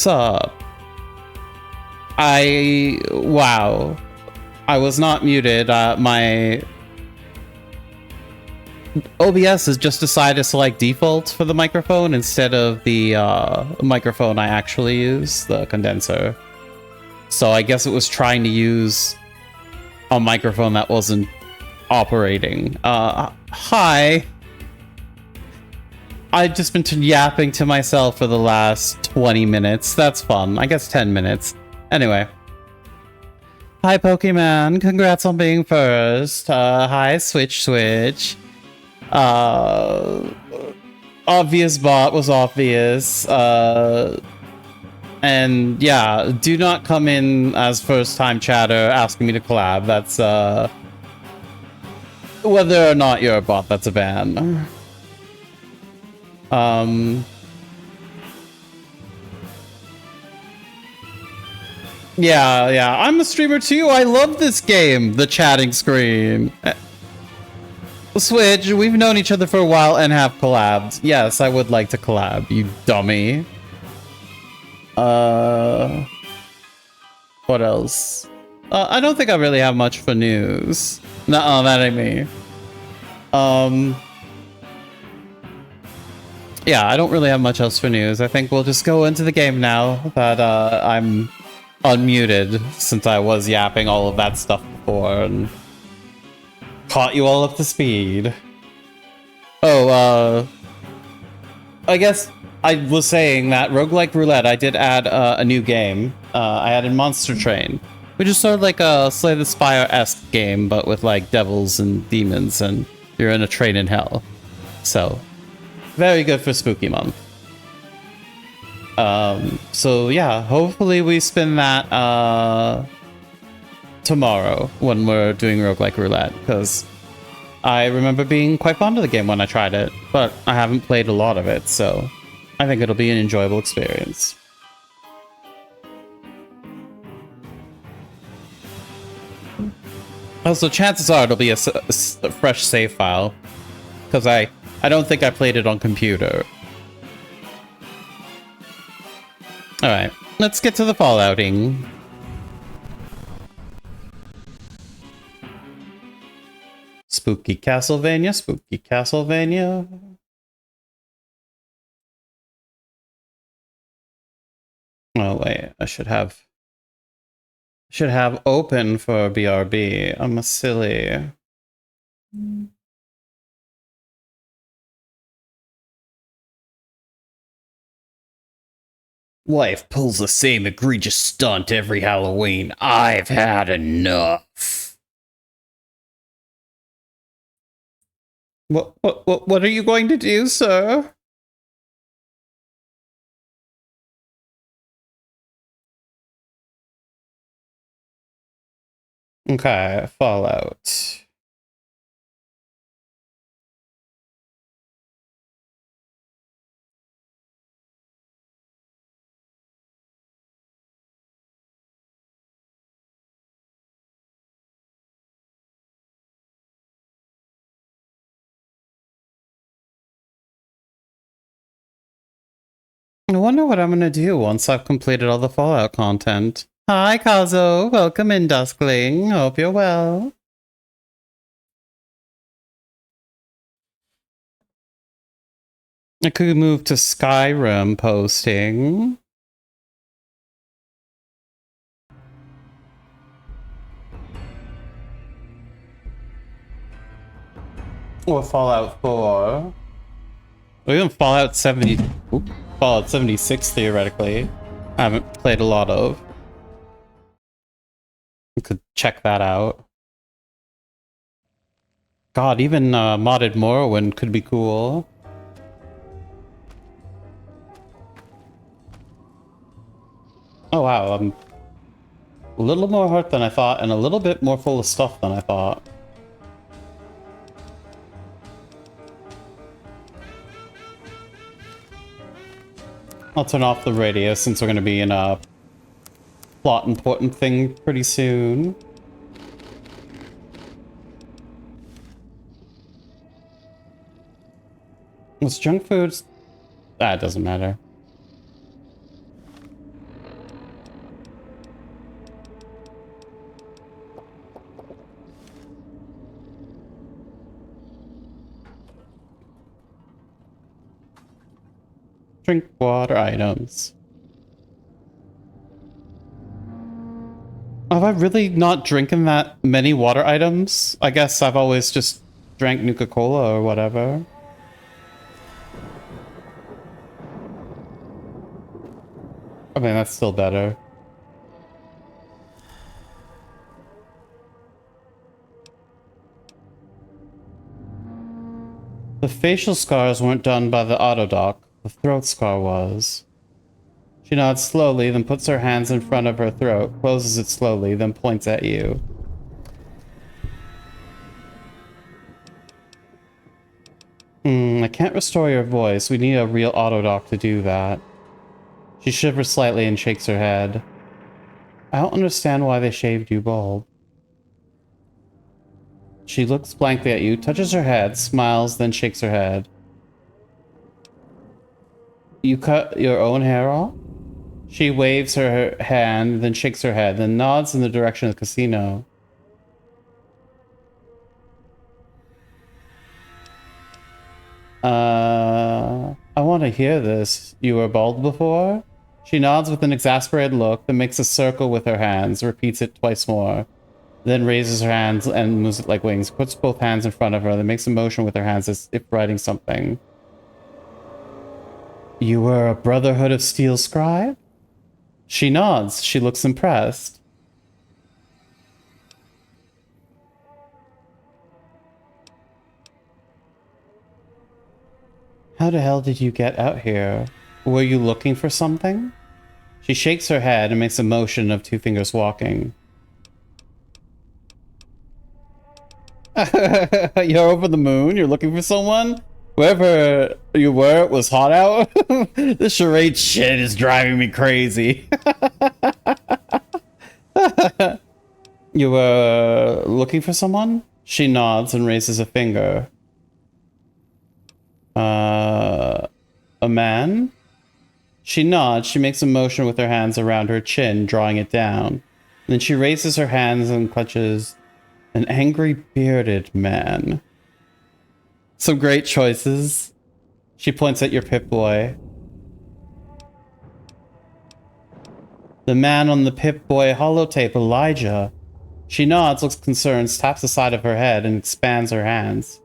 What's up? Wow. I was not muted. My OBS has just decided to select default for the microphone instead of the microphone I actually use, the condenser. So I guess it was trying to use a microphone that wasn't operating. Hi. I've just been yapping to myself for the last 20 minutes. That's fun. I guess 10 minutes. Anyway. Hi, Pokemon. Congrats on being first. Hi, Switch. Obvious bot was obvious. And yeah, do not come in as first-time chatter asking me to collab. That's, whether or not you're a bot, that's a ban. Yeah, I'm a streamer too. I love this game, the chatting screen. Switch, we've known each other for a while and have collabed. Yes, I would like to collab, you dummy. What else? I don't think I really have much for news. Nuh-uh, that ain't me. Yeah, I don't really have much else for news. I think we'll just go into the game now that I'm unmuted, since I was yapping all of that stuff before and caught you all up to speed. Oh, I guess I was saying that Roguelike Roulette, I did add a new game. I added Monster Train, which is sort of like a Slay the Spire-esque game, but with like devils and demons, and you're in a train in hell. So, very good for Spooky Month. So yeah, hopefully we spin that tomorrow when we're doing Roguelike Roulette, because I remember being quite fond of the game when I tried it, but I haven't played a lot of it, so I think it'll be an enjoyable experience. Also, chances are it'll be a fresh save file, because I don't think I played it on computer. Alright, let's get to the Fallouting. Spooky Castlevania, Spooky Castlevania. Oh wait, I should have open for BRB. I'm a silly. Life pulls the same egregious stunt every Halloween. I've had enough. What are you going to do, sir? Okay, Fallout. I wonder what I'm gonna do once I've completed all the Fallout content. Hi, Kazo. Welcome in, Duskling. Hope you're well. I could move to Skyrim posting. Or Fallout 4. Or even Fallout 70. Oops. Fallout 76, theoretically. I haven't played a lot of. We could check that out. God, even modded Morrowind could be cool. Oh wow, I'm a little more hurt than I thought, and a little bit more full of stuff than I thought. I'll turn off the radio since we're going to be in a plot important thing pretty soon. What's junk food? Ah, it doesn't matter. Drink water items. Have I really not drinking that many water items? I guess I've always just drank Nuka-Cola or whatever. I mean, that's still better. The facial scars weren't done by the autodoc. The throat scar was. She nods slowly, then puts her hands in front of her throat, closes it slowly, then points at you. I can't restore your voice. We need a real autodoc to do that. She shivers slightly and shakes her head. I don't understand why they shaved you bald. She looks blankly at you, touches her head, smiles, then shakes her head. You cut your own hair off? She waves her hand, then shakes her head, then nods in the direction of the casino. I want to hear this. You were bald before? She nods with an exasperated look, then makes a circle with her hands, repeats it twice more. Then raises her hands and moves it like wings, puts both hands in front of her, then makes a motion with her hands as if writing something. You were a Brotherhood of Steel scribe? She nods. She looks impressed. How the hell did you get out here? Were you looking for something? She shakes her head and makes a motion of two fingers walking. You're over the moon? You're looking for someone? Wherever you were, it was hot out? This charade shit is driving me crazy. You were looking for someone? She nods and raises a finger. A man? She nods. She makes a motion with her hands around her chin, drawing it down. Then she raises her hands and clutches an angry bearded man. Some great choices. She points at your Pip-Boy. The man on the Pip-Boy holotape, Elijah. She nods, looks concerned, taps the side of her head, and expands her hands.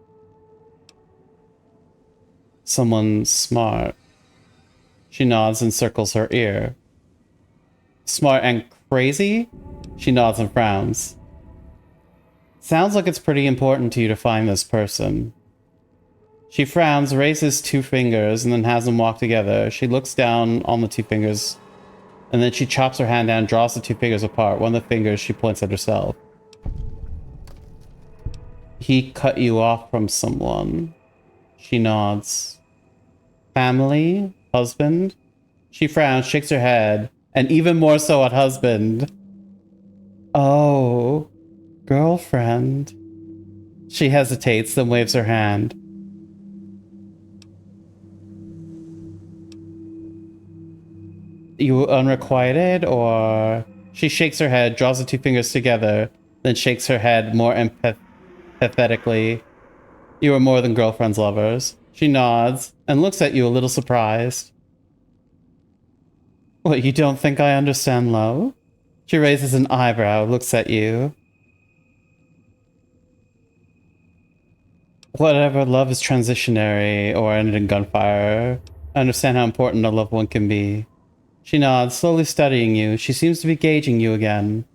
Someone smart. She nods and circles her ear. Smart and crazy? She nods and frowns. Sounds like it's pretty important to you to find this person. She frowns, raises two fingers, and then has them walk together. She looks down on the two fingers, and then she chops her hand down, draws the two fingers apart. One of the fingers she points at herself. He cut you off from someone. She nods. Family? Husband? She frowns, shakes her head, and even more so at husband. Oh, girlfriend. She hesitates, then waves her hand. You unrequited, or... She shakes her head, draws the two fingers together, then shakes her head more empathetically. You are more than girlfriends, lovers. She nods, and looks at you a little surprised. What, you don't think I understand love? She raises an eyebrow, looks at you. Whatever, love is transitionary, or ended in gunfire. I understand how important a loved one can be. She nods, slowly studying you. She seems to be gauging you again.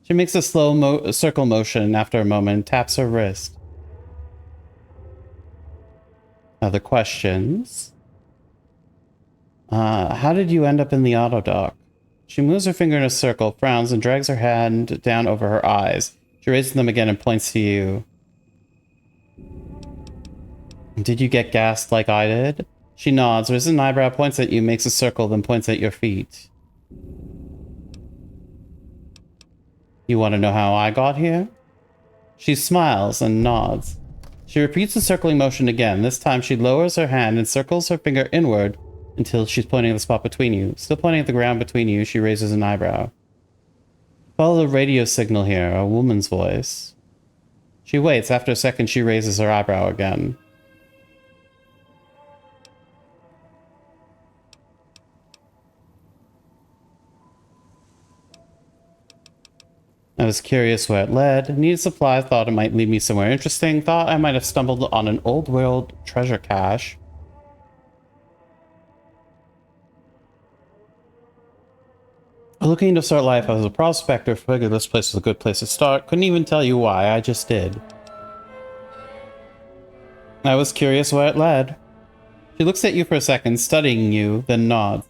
She makes a slow circle motion after a moment, taps her wrist. Other questions? How did you end up in the autodoc? She moves her finger in a circle, frowns, and drags her hand down over her eyes. She raises them again and points to you. Did you get gassed like I did? She nods, raises an eyebrow, points at you, makes a circle, then points at your feet. You want to know how I got here? She smiles and nods. She repeats the circling motion again. This time she lowers her hand and circles her finger inward until she's pointing at the spot between you. Still pointing at the ground between you, she raises an eyebrow. Follow the radio signal here, a woman's voice. She waits. After a second, she raises her eyebrow again. I was curious where it led. Needed supply, thought it might lead me somewhere interesting. Thought I might have stumbled on an old world treasure cache. Looking to start life as a prospector, figured this place was a good place to start. Couldn't even tell you why, I just did. I was curious where it led. She looks at you for a second, studying you, then nods.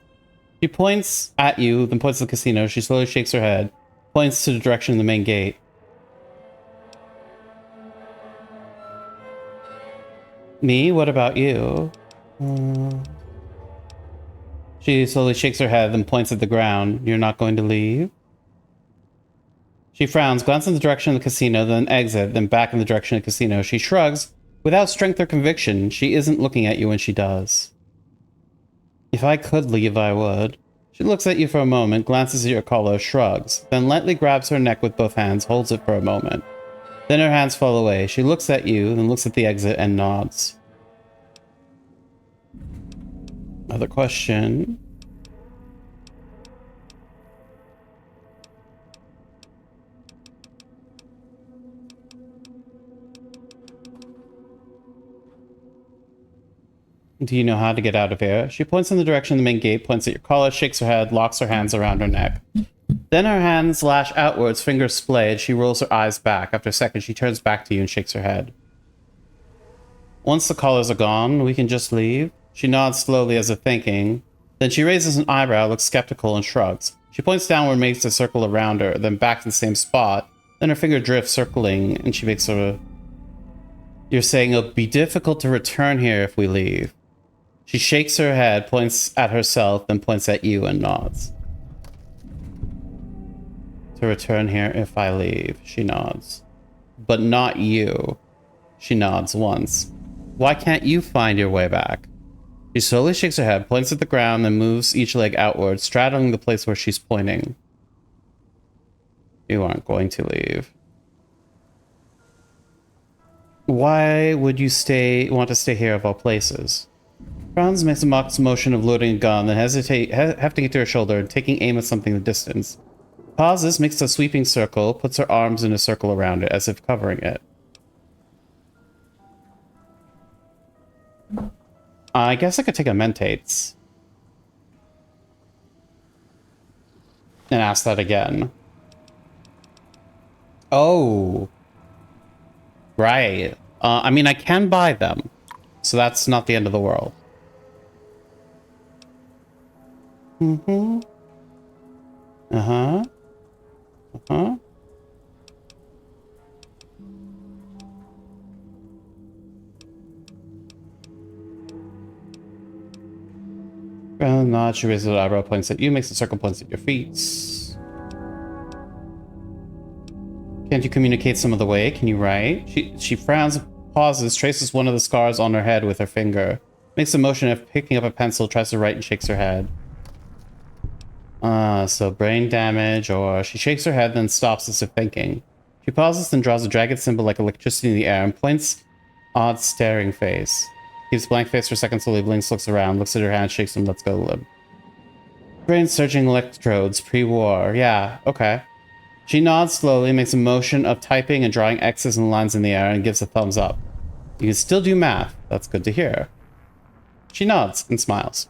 She points at you, then points to the casino. She slowly shakes her head, points to the direction of the main gate. Me? What about you? She slowly shakes her head, then points at the ground. You're not going to leave? She frowns, glances in the direction of the casino, then exit, then back in the direction of the casino. She shrugs. Without strength or conviction, she isn't looking at you when she does. If I could leave, I would. She looks at you for a moment, glances at your collar, shrugs, then lightly grabs her neck with both hands, holds it for a moment. Then her hands fall away. She looks at you, then looks at the exit and nods. Another question. Do you know how to get out of here? She points in the direction of the main gate, points at your collar, shakes her head, locks her hands around her neck. Then her hands lash outwards, fingers splayed. She rolls her eyes back. After a second, she turns back to you and shakes her head. Once the collars are gone, we can just leave? She nods slowly as if thinking. Then she raises an eyebrow, looks skeptical, and shrugs. She points downward, makes a circle around her, then back to the same spot. Then her finger drifts, circling, and she makes a... You're saying it'll be difficult to return here if we leave. She shakes her head, points at herself, then points at you and nods. To return here if I leave, she nods. But not you. She nods once. Why can't you find your way back? She slowly shakes her head, points at the ground, then moves each leg outward, straddling the place where she's pointing. You aren't going to leave. Why would you want to stay here of all places? Franz makes a mock motion of loading a gun, then hefting it to her shoulder and taking aim at something in the distance. Pauses, makes a sweeping circle, puts her arms in a circle around it, as if covering it. I guess I could take a mentates. And ask that again. Oh. Right. I mean, I can buy them. So that's not the end of the world. Mm-hmm. Uh-huh. Uh-huh. Brown nod, she raises her eyebrow, points at you, makes a circle, points at your feet. Can't you communicate some of the way? Can you write? She frowns, pauses, traces one of the scars on her head with her finger. Makes a motion of picking up a pencil, tries to write and shakes her head. So brain damage, or she shakes her head, then stops as if thinking. She pauses, then draws a jagged symbol like electricity in the air and points odd staring face. Keeps blank face for a second, slowly blinks, looks around, looks at her hand, shakes them, lets go of the lid. Brain searching electrodes, pre-war. Yeah, okay. She nods slowly, makes a motion of typing and drawing X's and lines in the air, and gives a thumbs up. You can still do math. That's good to hear. She nods and smiles.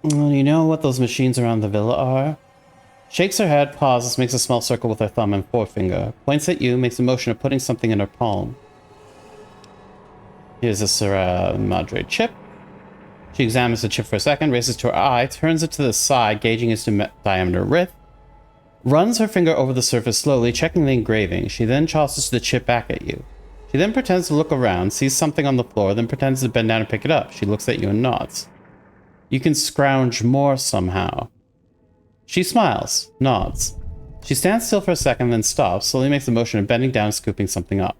Well, you know what those machines around the villa are? Shakes her head, pauses, makes a small circle with her thumb and forefinger, points at you, makes a motion of putting something in her palm. Here's a Sierra Madre chip. She examines the chip for a second, raises to her eye, turns it to the side, gauging its diameter width, runs her finger over the surface slowly, checking the engraving. She then tosses the chip back at you. She then pretends to look around, sees something on the floor, then pretends to bend down and pick it up. She looks at you and nods. You can scrounge more somehow. She smiles, nods. She stands still for a second, then stops, slowly makes the motion of bending down and scooping something up.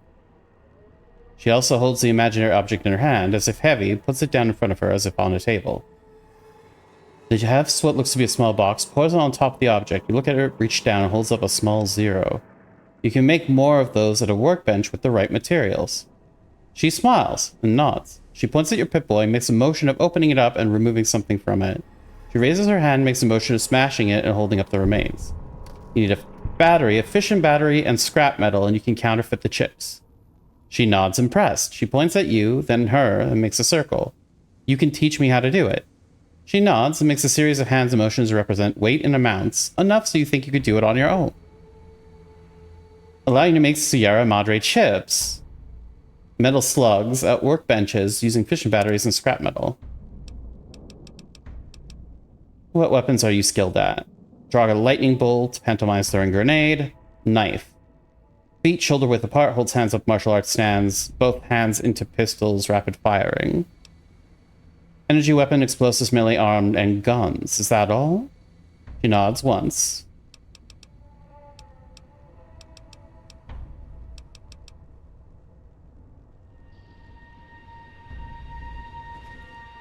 She also holds the imaginary object in her hand, as if heavy, puts it down in front of her as if on a table. Did you have what looks to be a small box, pours it on top of the object. You look at her, reach down, and holds up a small 0. You can make more of those at a workbench with the right materials. She smiles and nods. She points at your Pip-Boy, makes a motion of opening it up and removing something from it. She raises her hand, makes a motion of smashing it and holding up the remains. You need a battery, a fission battery, and scrap metal, and you can counterfeit the chips. She nods impressed. She points at you, then her, and makes a circle. You can teach me how to do it. She nods and makes a series of hands and motions to represent weight and amounts, enough so you think you could do it on your own. Allow you to make Sierra Madre chips. Metal slugs at workbenches using fission batteries and scrap metal. What weapons are you skilled at? Draw a lightning bolt, pantomimes throwing grenade, knife. Feet shoulder width apart, holds hands up martial arts stance, both hands into pistols, rapid firing. Energy weapon, explosives, melee armed, and guns. Is that all? She nods once.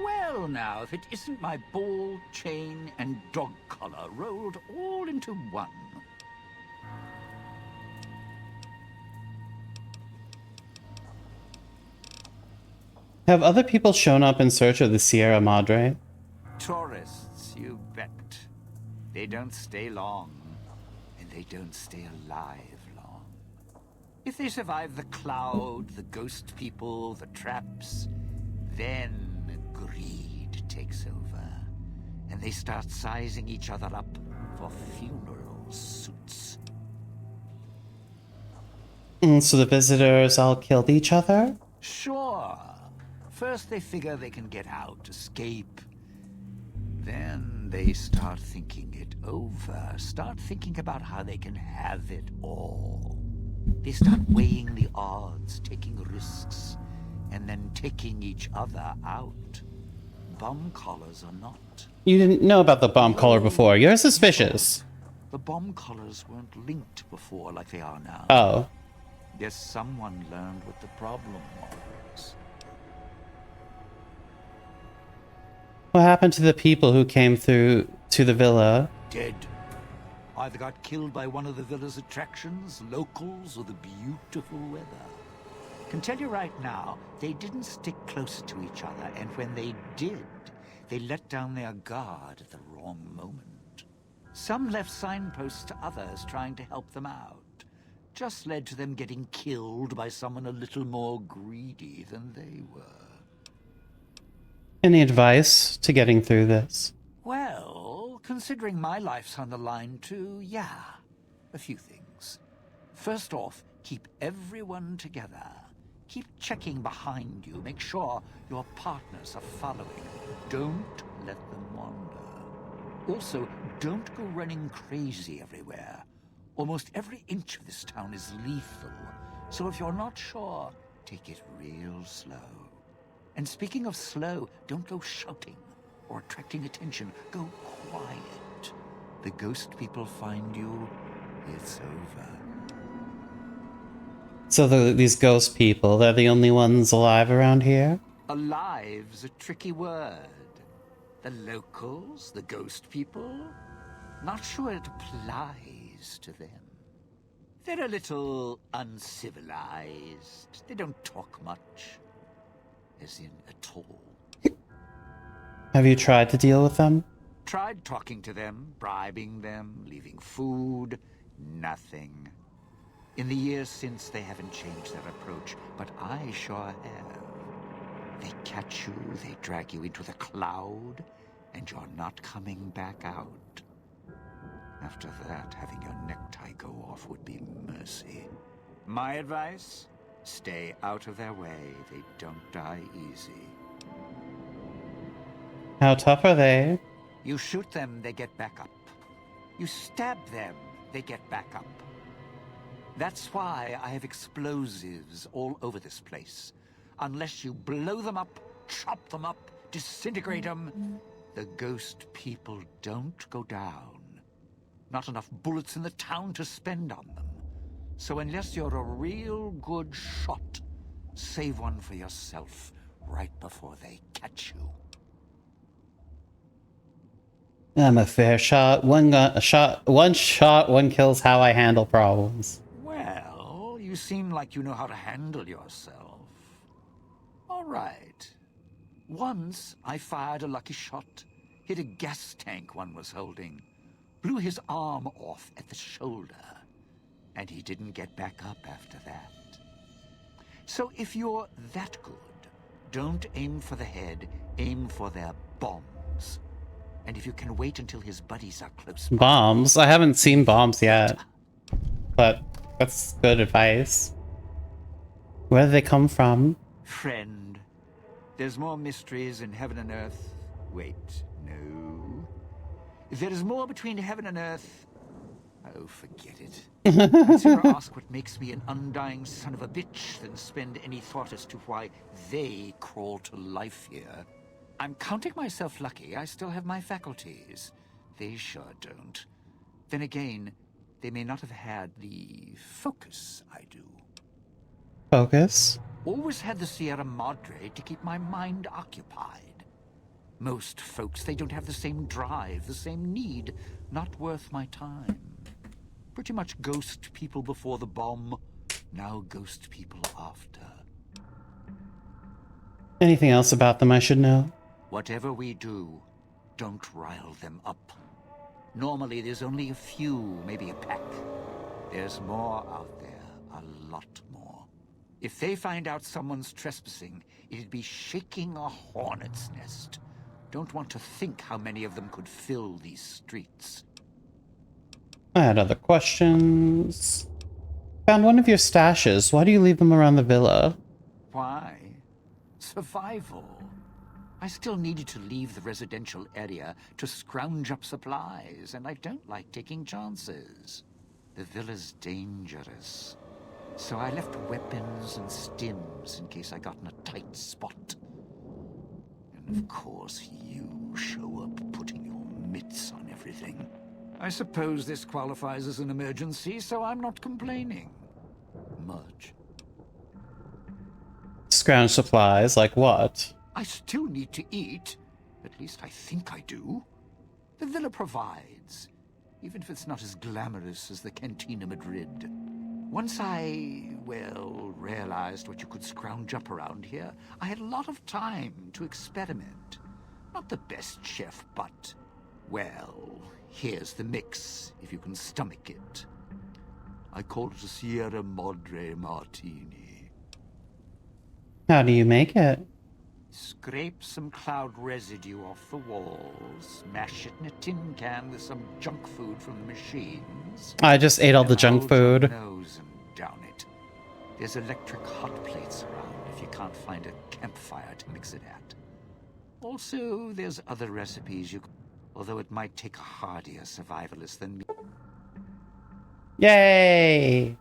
Well now, if it isn't my ball, chain, and dog collar rolled all into one. Have other people shown up in search of the Sierra Madre? Tourists, you bet. They don't stay long, and they don't stay alive long. If they survive the cloud, the ghost people, the traps, then greed takes over, and they start sizing each other up for funeral suits. So the visitors all killed each other? Sure. First they figure they can get out, escape. Then they start thinking it over, start thinking about how they can have it all. They start weighing the odds, taking risks, and then taking each other out. Bomb collars are not. You didn't know about the bomb collar before. You're suspicious. The bomb collars weren't linked before like they are now. Oh. Guess someone learned what the problem was. What happened to the people who came through to the villa? Dead. Either got killed by one of the villa's attractions, locals, or the beautiful weather. Can tell you right now, they didn't stick close to each other, and when they did, they let down their guard at the wrong moment. Some left signposts to others trying to help them out. Just led to them getting killed by someone a little more greedy than they were. Any advice to getting through this? Well, considering my life's on the line too, yeah, a few things. First off, keep everyone together. Keep checking behind you. Make sure your partners are following. Don't let them wander. Also, don't go running crazy everywhere. Almost every inch of this town is lethal. So if you're not sure, take it real slow. And speaking of slow, don't go shouting or attracting attention. Go quiet. The ghost people find you, it's over. So these ghost people, they're the only ones alive around here? Alive's a tricky word. The locals, the ghost people, not sure it applies to them. They're a little uncivilized. They don't talk much. As in, at all. Have you tried to deal with them? Tried talking to them, bribing them, leaving food. Nothing. In the years since, they haven't changed their approach, but I sure have. They catch you, they drag you into the cloud, and you're not coming back out. After that, having your necktie go off would be mercy. My advice? Stay out of their way. They don't die easy. How tough are they? You shoot them, they get back up. You stab them, they get back up. That's why I have explosives all over this place. Unless you blow them up, chop them up, disintegrate them, the ghost people don't go down. Not enough bullets in the town to spend on them. So unless you're a real good shot, save one for yourself right before they catch you. I'm a fair shot. One shot, one kills how I handle problems. Well, you seem like you know how to handle yourself. All right. Once I fired a lucky shot, hit a gas tank one was holding, blew his arm off at the shoulder, and he didn't get back up after that. So if you're that good, don't aim for the head, aim for their bombs. And if you can wait until his buddies are close by... Bombs? I haven't seen bombs yet. But that's good advice. Where do they come from? Friend, there's more mysteries in heaven and earth. Wait, no. There is more between heaven and earth. Oh, forget it. I'd sooner ask what makes me an undying son of a bitch than spend any thought as to why they crawl to life here. I'm counting myself lucky I still have my faculties. They sure don't. Then again, they may not have had the focus I do. Focus? Always had the Sierra Madre to keep my mind occupied. Most folks, they don't have the same drive, the same need. Not worth my time. Pretty much ghost people before the bomb, now ghost people after. Anything else about them I should know? Whatever we do, don't rile them up. Normally there's only a few, maybe a pack. There's more out there, a lot more. If they find out someone's trespassing, it'd be shaking a hornet's nest. Don't want to think how many of them could fill these streets. I had other questions. Found one of your stashes. Why do you leave them around the villa? Why? Survival. I still needed to leave the residential area to scrounge up supplies, and I don't like taking chances. The villa's dangerous. So I left weapons and stims in case I got in a tight spot. And of course you show up putting your mitts on everything. I suppose this qualifies as an emergency, so I'm not complaining. Much. Scrounge supplies, like what? I still need to eat. At least I think I do. The villa provides, even if it's not as glamorous as the Cantina Madrid. Once I, well, realized what you could scrounge up around here, I had a lot of time to experiment. Not the best chef, but, well, here's the mix, if you can stomach it. I call it a Sierra Madre Martini. How do you make it? Scrape some cloud residue off the walls, mash it in a tin can with some junk food from the machines. I just ate all the junk Hold your food. nose and down it. There's electric hot plates around if you can't find a campfire to mix it at. Also, there's other recipes you... Although it might take a hardier survivalist than me. Yay!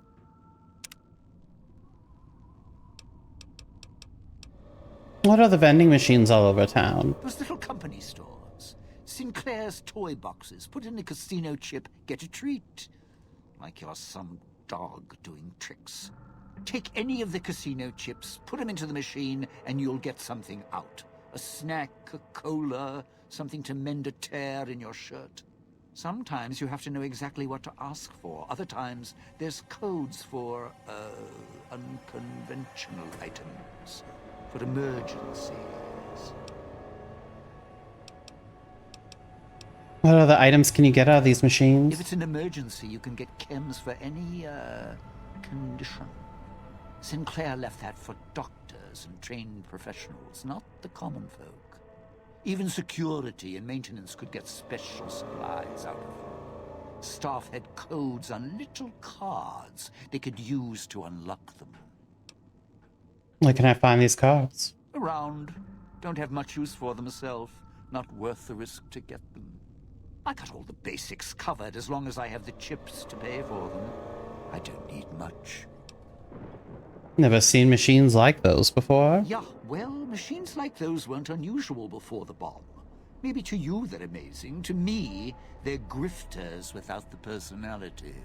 What are the vending machines all over town? Those little company stores. Sinclair's toy boxes. Put in a casino chip, get a treat. Like you're some dog doing tricks. Take any of the casino chips, put them into the machine, and you'll get something out. A snack, a cola, something to mend a tear in your shirt. Sometimes you have to know exactly what to ask for. Other times, there's codes for, unconventional items. For emergencies. What other items can you get out of these machines? If it's an emergency, you can get chems for any, condition. Sinclair left that for doctors and trained professionals, not the common folk. Even security and maintenance could get special supplies out of them. Staff had codes on little cards they could use to unlock them. Where can I find these cards? Around. Don't have much use for them myself. Not worth the risk to get them. I got all the basics covered as long as I have the chips to pay for them. I don't need much. Never seen machines like those before. Yeah, well, machines like those weren't unusual before the bomb. Maybe to you they're amazing. To me, they're grifters without the personality.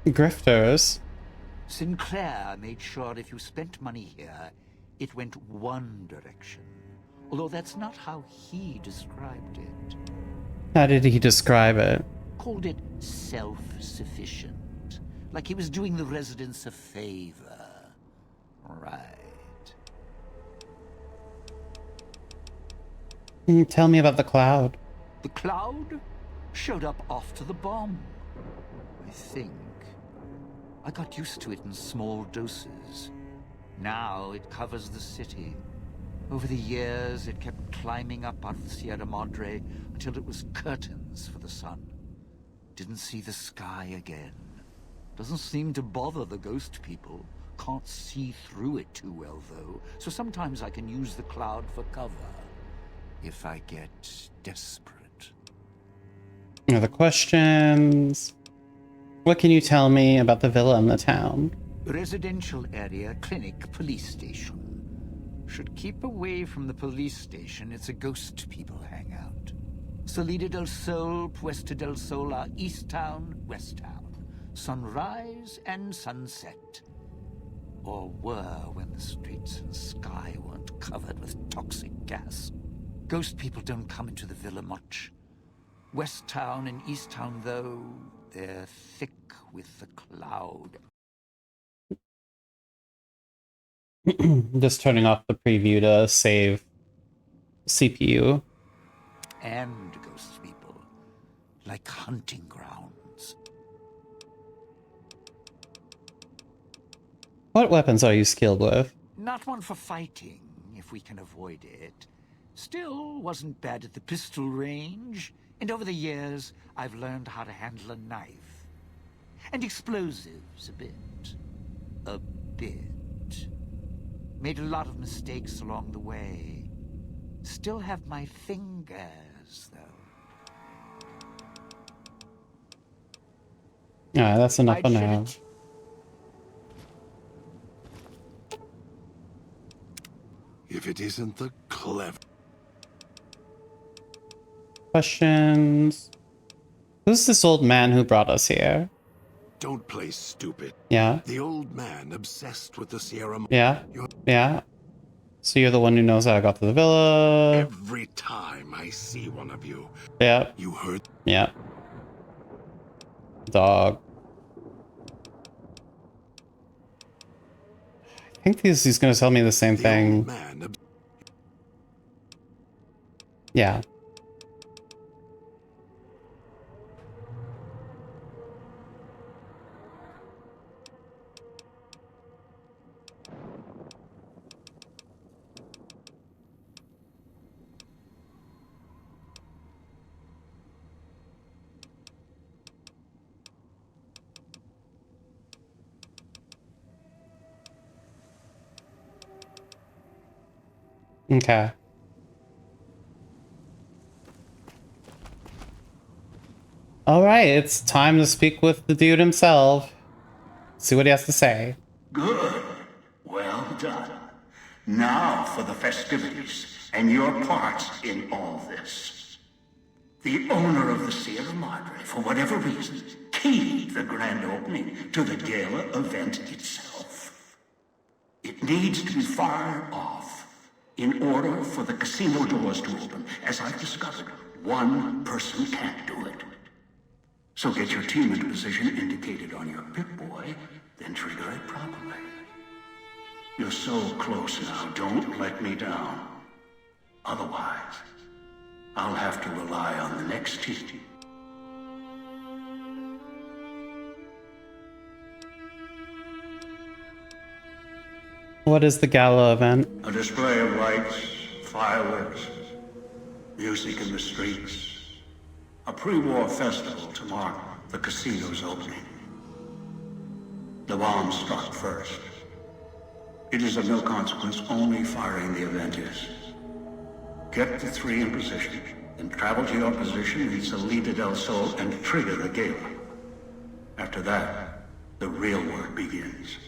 Grifters? Sinclair made sure if you spent money here, it went one direction. Although that's not how he described it. How did he describe it? Called it self-sufficient. Like he was doing the residents a favor. Right. Tell me about the cloud. The cloud showed up after the bomb, I think. I got used to it in small doses. Now it covers the city. Over the years, it kept climbing up out of the Sierra Madre until it was curtains for the sun. Didn't see the sky again. Doesn't seem to bother the ghost people. Can't see through it too well, though, so sometimes I can use the cloud for cover. If I get desperate. Other questions? What can you tell me about the villa in the town? Residential area, clinic, police station. Should keep away from the police station. It's a ghost people hangout. Salida del Sol, Puesta del Sol are East Town, West Town. Sunrise and sunset. Or were when the streets and sky weren't covered with toxic gas. Ghost people don't come into the villa much. West Town and East Town, though, they're thick with the cloud. Just turning off the preview to save CPU. And ghost people, like hunting grounds. What weapons are you skilled with? Not one for fighting, if we can avoid it. Still, wasn't bad at the pistol range. And over the years, I've learned how to handle a knife. And explosives a bit. A bit. Made a lot of mistakes along the way. Still have my fingers, though. Alright, that's enough for now. If it isn't the clever... Questions? Who's this old man who brought us here? Don't play stupid. Yeah? The old man obsessed with the Sierra... Yeah? Yeah? So you're the one who knows how I got to the villa? Every time I see one of you... Yeah. You heard... Yeah. Dog. I think he's gonna tell me the same thing. Old man Yeah. Okay. Alright, it's time to speak with the dude himself. See what he has to say. Good. Well done. Now for the festivities and your parts in all this. The owner of the Sierra Madre, for whatever reason, keyed the grand opening to the gala event itself. It needs to be fired off in order for the casino doors to open. As I've discovered, one person can't do it. So get your team into position indicated on your Pip-Boy, then trigger it properly. You're so close now, don't let me down. Otherwise, I'll have to rely on the next team. What is the gala event? A display of lights, fireworks, music in the streets. A pre-war festival to mark the casino's opening. The bomb struck first. It is of no consequence, only firing the event is. Get the three in position, then travel to your position in Salida del Sol and trigger the gala. After that, the real work begins.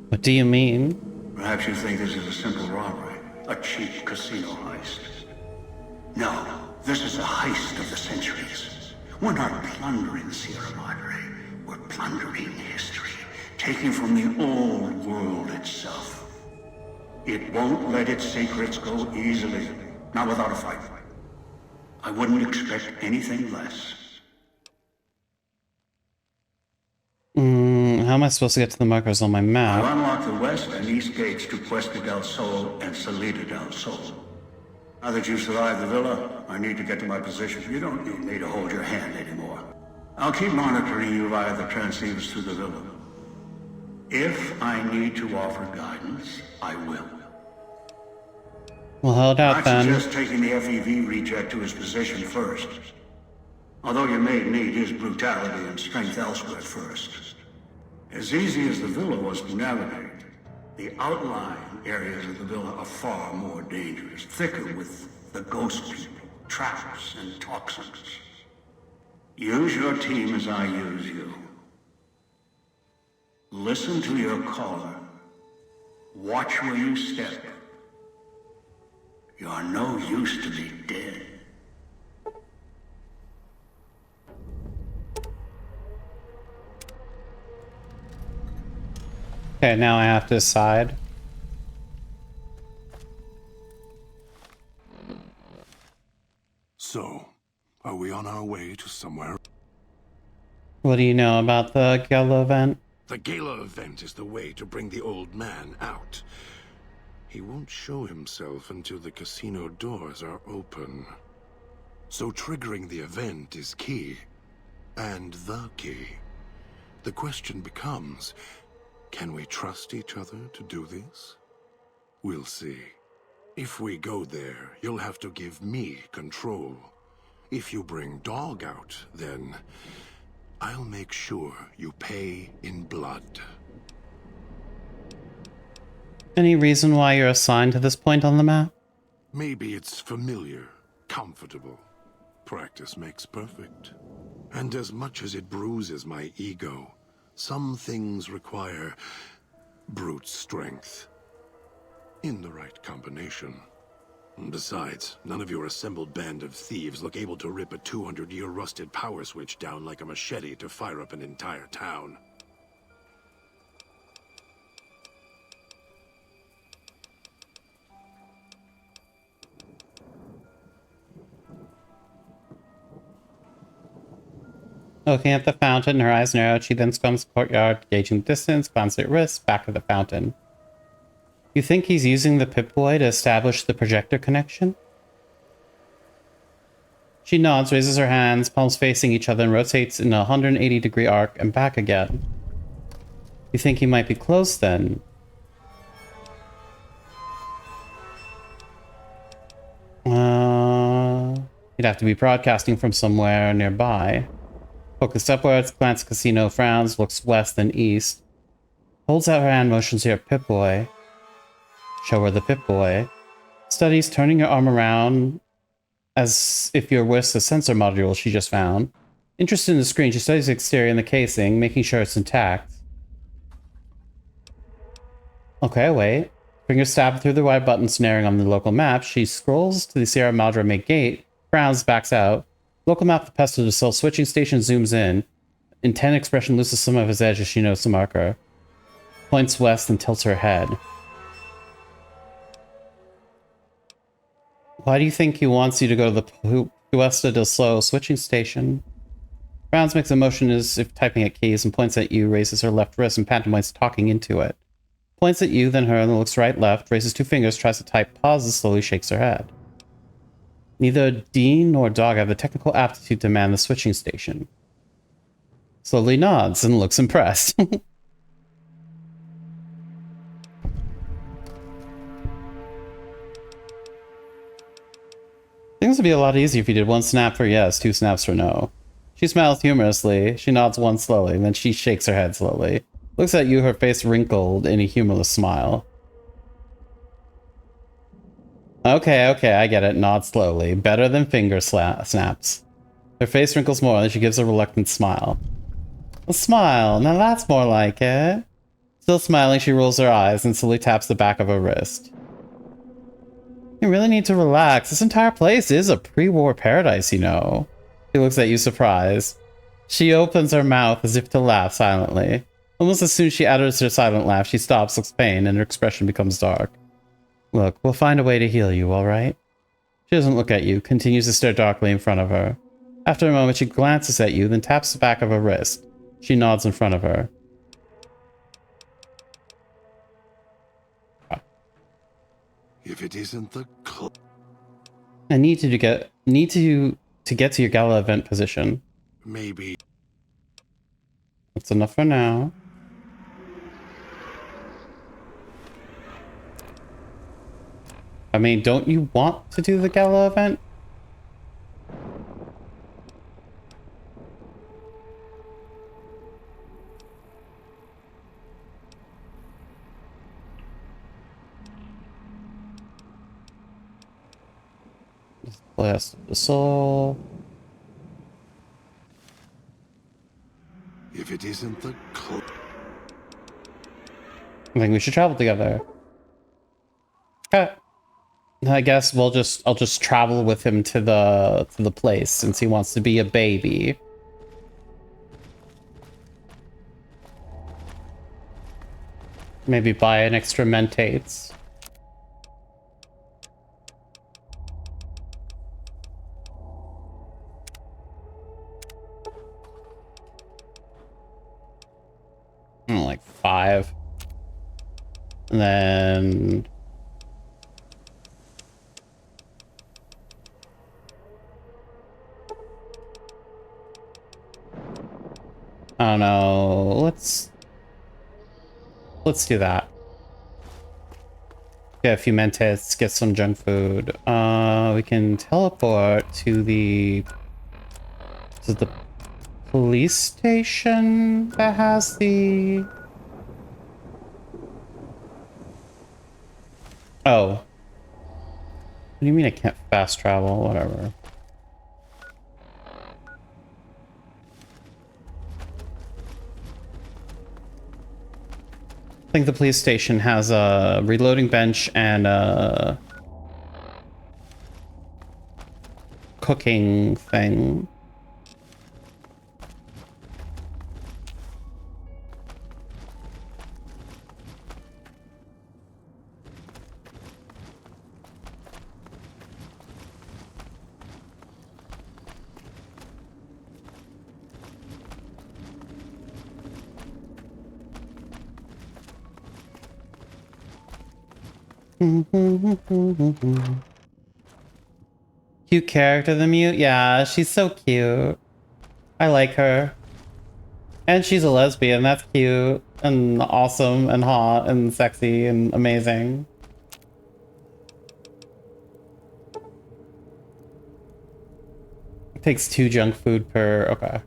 What do you mean? Perhaps you think this is a simple robbery, a cheap casino heist. No, this is a heist of the centuries. We're not plundering Sierra Madre. We're plundering history, taking from the old world itself. It won't let its secrets go easily, not without a fight. I wouldn't expect anything less. How am I supposed to get to the markers on my I'll map? unlock the west and east gates to Puesta del Sol and Salida del Sol. Now that you've survived the villa, I need to get to my position. You don't need me to hold your hand anymore. I'll keep monitoring you via the transceivers through the villa. If I need to offer guidance, I will. Well, hold out I then. suggest taking the FEV reject to his position first. Although you may need his brutality and strength elsewhere first. As easy as the villa was to navigate, the outlying areas of the villa are far more dangerous, thicker with the ghost people, traps, and toxins. Use your team as I use you. Listen to your caller. Watch where you step. You're no use to be dead. Okay, now I have to decide. So, are we on our way to somewhere? What do you know about the gala event? The gala event is the way to bring the old man out. He won't show himself until the casino doors are open. So triggering the event is key. And the key. The question becomes, can we trust each other to do this? We'll see. If we go there, you'll have to give me control. If you bring Dog out, then I'll make sure you pay in blood. Any reason why you're assigned to this point on the map? Maybe it's familiar, comfortable. Practice makes perfect. And as much as it bruises my ego, some things require brute strength. In the right combination. Besides, none of your assembled band of thieves look able to rip a 200-year rusted power switch down like a machete to fire up an entire town. Looking at the fountain, her eyes narrowed. She then scans the courtyard, gauging distance, glanced at wrist, back at the fountain. You think he's using the Pip-Boy to establish the projector connection? She nods, raises her hands, palms facing each other, and rotates in a 180-degree arc and back again. You think he might be close then? He'd have to be broadcasting from somewhere nearby. Focused upwards, glance at casino, frowns, looks west then east. Holds out her hand, motions to her Pip-Boy. Show her the Pip-Boy. Studies turning your arm around as if you're with the sensor module she just found. Interested in the screen, she studies the exterior and the casing, making sure it's intact. Okay, wait. Fingers stab through the white button snaring on the local map. She scrolls to the Sierra Madre main gate, frowns, backs out. Local map of Puesta del Sol switching station zooms in. Intent expression loses some of his edge as she notes the marker. Points west and tilts her head. Why do you think he wants you to go to the Puesta del Sol switching station? Frowns, makes a motion as if typing at keys, and points at you, raises her left wrist and pantomimes talking into it. Points at you, then her, and looks right, left, raises two fingers, tries to type, pauses, slowly shakes her head. Neither Dean nor Dog have the technical aptitude to man the switching station. Slowly nods and looks impressed. Things would be a lot easier if you did one snap for yes, two snaps for no. She smiles humorously. She nods once slowly, then she shakes her head slowly. Looks at you, her face wrinkled in a humorless smile. Okay, I get it. Nod slowly. Better than finger snaps. Her face wrinkles more, then she gives a reluctant smile. A smile. Now that's more like it. Still smiling, she rolls her eyes and slowly taps the back of her wrist. You really need to relax. This entire place is a pre-war paradise, you know. She looks at you surprised. She opens her mouth as if to laugh silently. Almost as soon as she utters her silent laugh, she stops, looks pain, and her expression becomes dark. Look, we'll find a way to heal you, alright? She doesn't look at you, continues to stare darkly in front of her. After a moment, she glances at you, then taps the back of her wrist. She nods in front of her. If it isn't the I need to get to your gala event position. maybe. That's enough for now. I mean, don't you want to do the gala event? Blast of the soul. If it isn't the I think we should travel together. Okay. I guess I'll just travel with him to the place since he wants to be a baby. Maybe buy an extra Mentates. Like 5. And then I don't know. Let's do that. Get a few Mentates, get some junk food. We can teleport to the police station that has the... Oh. What do you mean I can't fast travel? Whatever. I think the police station has a reloading bench and a cooking thing. Cute character, the mute. Yeah, she's so cute. I like her. And she's a lesbian. That's cute and awesome and hot and sexy and amazing. It takes 2 junk food per... Okay.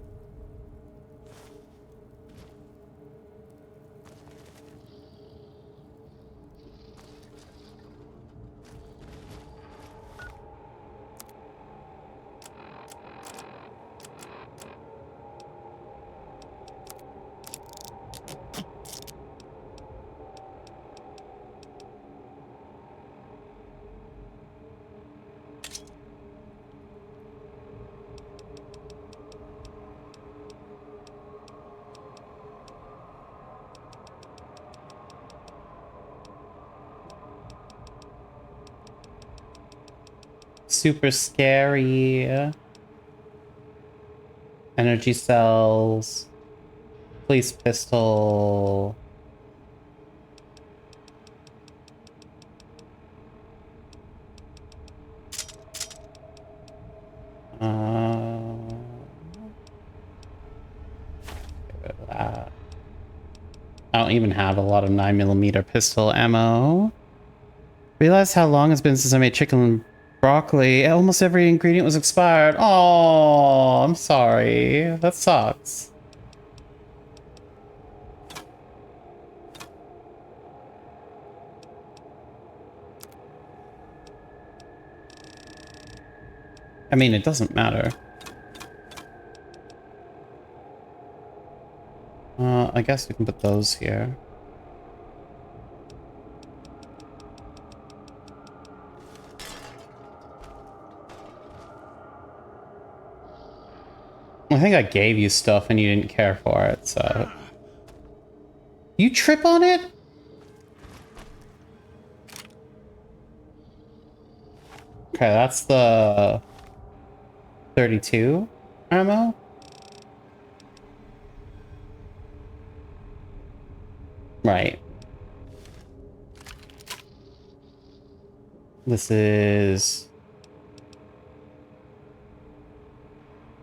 Super scary. Energy cells. Police pistol. Get rid of that. I don't even have a lot of 9mm pistol ammo. Realize how long it's been since I made chicken and broccoli. Almost every ingredient was expired. Oh, I'm sorry. That sucks. I mean, it doesn't matter. I guess we can put those here. I think I gave you stuff and you didn't care for it, so... You trip on it? Okay, that's the... 32 ammo? Right. This is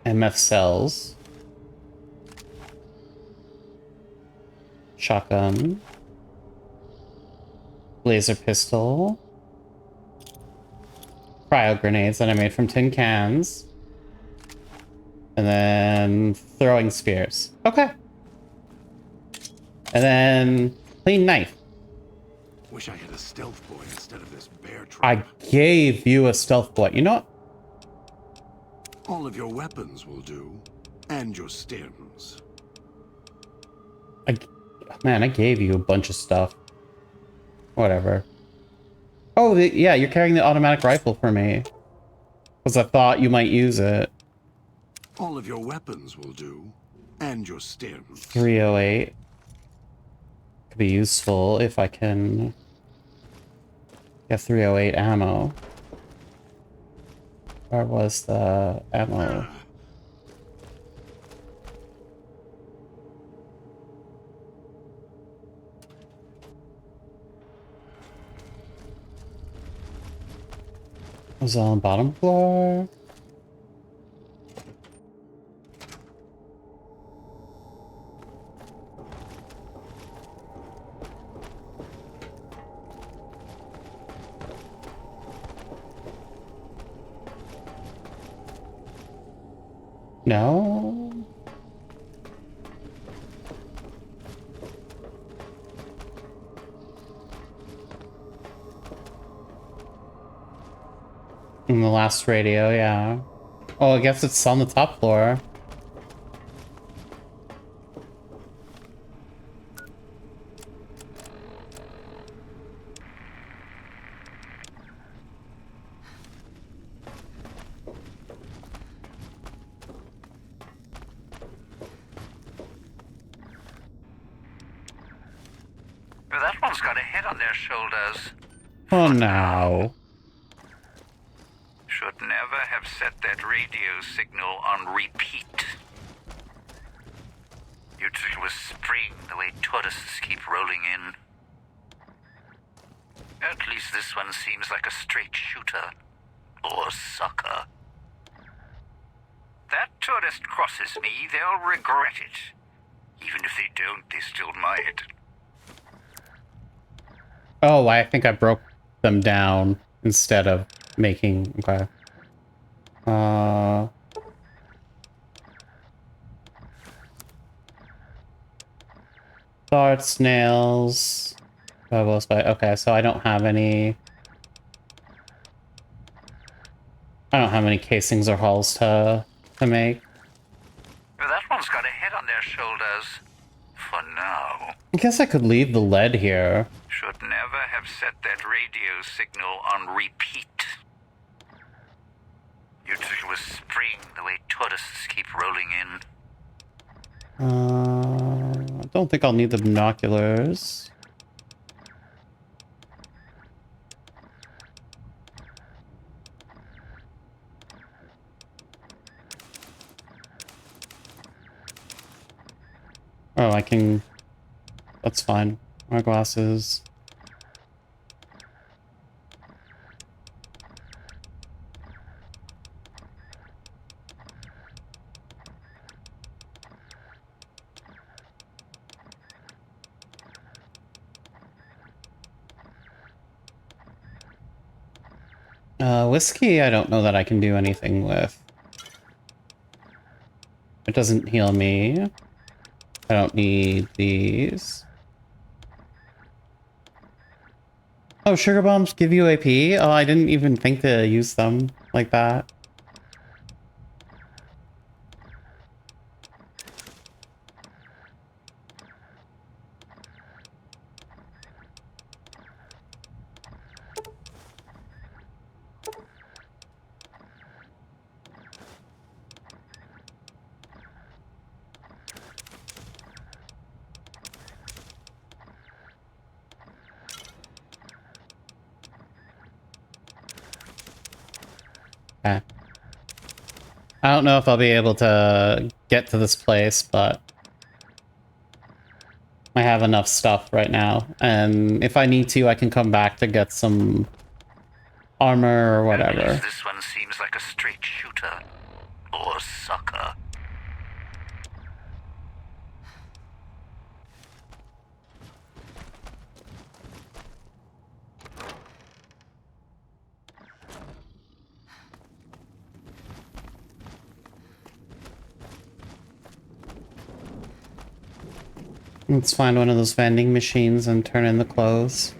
MF cells. Shotgun. Laser pistol. Cryo grenades that I made from tin cans. And then throwing spears. Okay. And then clean knife. Wish I had a stealth boy instead of this bear I trap. gave you a stealth boy. You know what? All of your weapons will do. And your stims. Man, I gave you a bunch of stuff. Whatever. Oh, yeah, you're carrying the automatic rifle for me. Because I thought you might use it. All of your weapons will do. And your stims. 308. Could be useful if I can get 308 ammo. Where was the ammo? Was it on the bottom floor? No? In the last radio, yeah. Oh, I guess it's on the top floor. That one's got a head on their shoulders. Oh no. Should never have set that radio signal on repeat. You'd think it was spring the way tourists keep rolling in. At least this one seems like a straight shooter. Or sucker. That tourist crosses me, they'll regret it. Even if they don't, they still might. Oh, I think I broke them down instead of making... Okay. Darts, nails... Okay, so I don't have any... I don't have any casings or hulls to make. That one's got a head on their shoulders. For now. I guess I could leave the lead here. Should never have set that radio signal on repeat. You'd think it was spring the way tourists keep rolling in. I don't think I'll need the binoculars. Oh, I can... That's fine. My glasses. Whiskey, I don't know that I can do anything with. It doesn't heal me. I don't need these. Oh, sugar bombs give you AP? Oh, I didn't even think to use them like that. Okay. I don't know if I'll be able to get to this place, but I have enough stuff right now. And if I need to, I can come back to get some armor or At whatever. least this one seems like a straight shooter. Or sucker. Let's find one of those vending machines and turn in the clothes.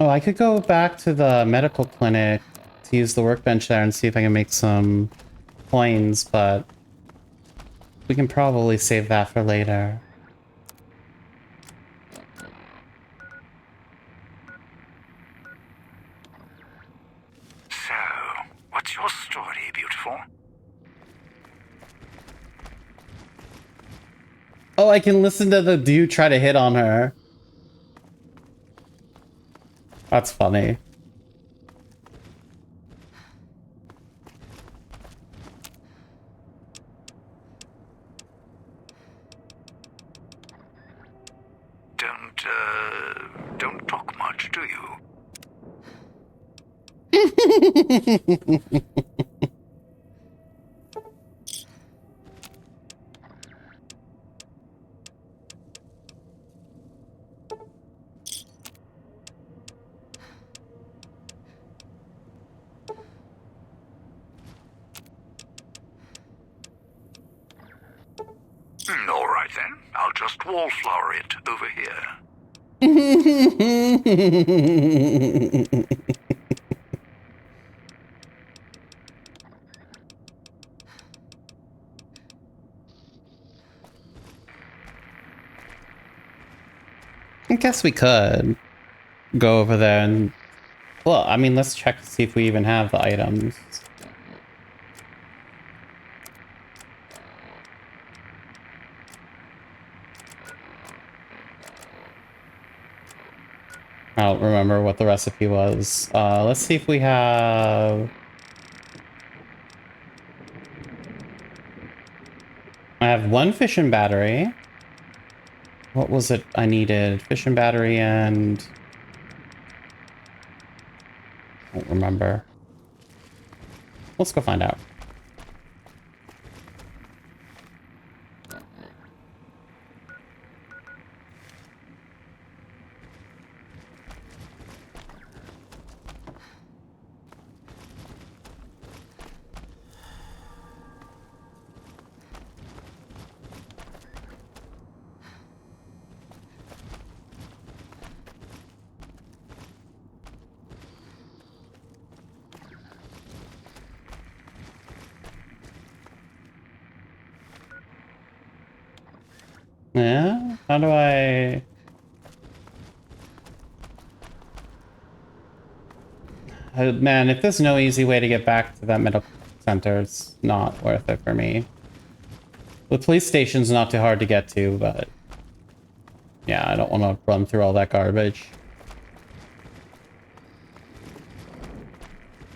Oh, I could go back to the medical clinic to use the workbench there and see if I can make some coins, but we can probably save that for later. So, what's your story, beautiful? Oh, I can listen to the dude try to hit on her. That's funny. Don't talk much, do you? All right then, I'll just wallflower it over here. I guess we could go over there and... Well, I mean, let's check to see if we even have the items. I don't remember what the recipe was. Let's see if we have... I have one fission battery. What was it I needed? Fission battery and... I don't remember. Let's go find out. Yeah? How do I... Man, if there's no easy way to get back to that medical center, it's not worth it for me. The police station's not too hard to get to, but... Yeah, I don't want to run through all that garbage.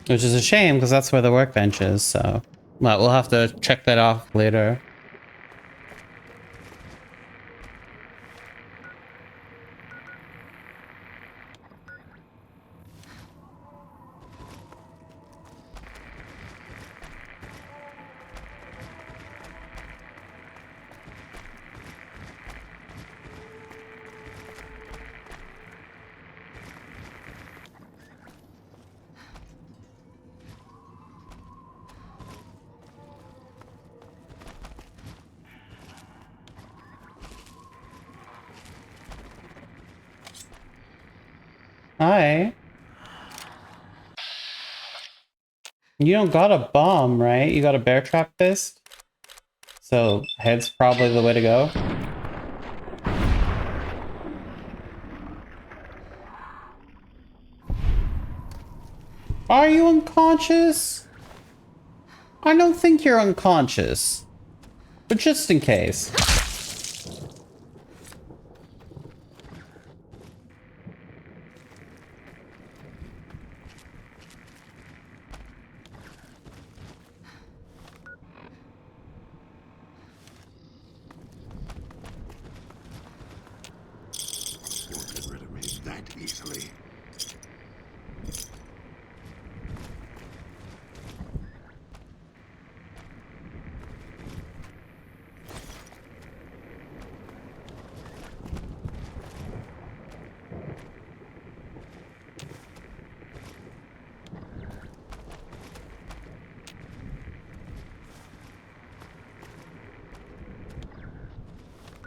Which is a shame, because that's where the workbench is, so... Well, we'll have to check that off later. Hi. You don't got a bomb, right? You got a bear trap fist? So, head's probably the way to go. Are you unconscious? I don't think you're unconscious. But just in case. easily.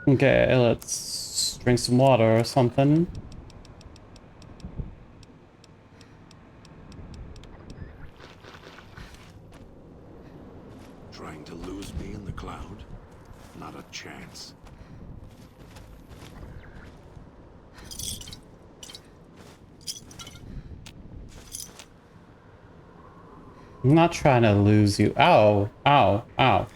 Okay, let's drink some water or something. Trying to lose me in the cloud? Not a chance. I'm not trying to lose you. Ow, ow, ow.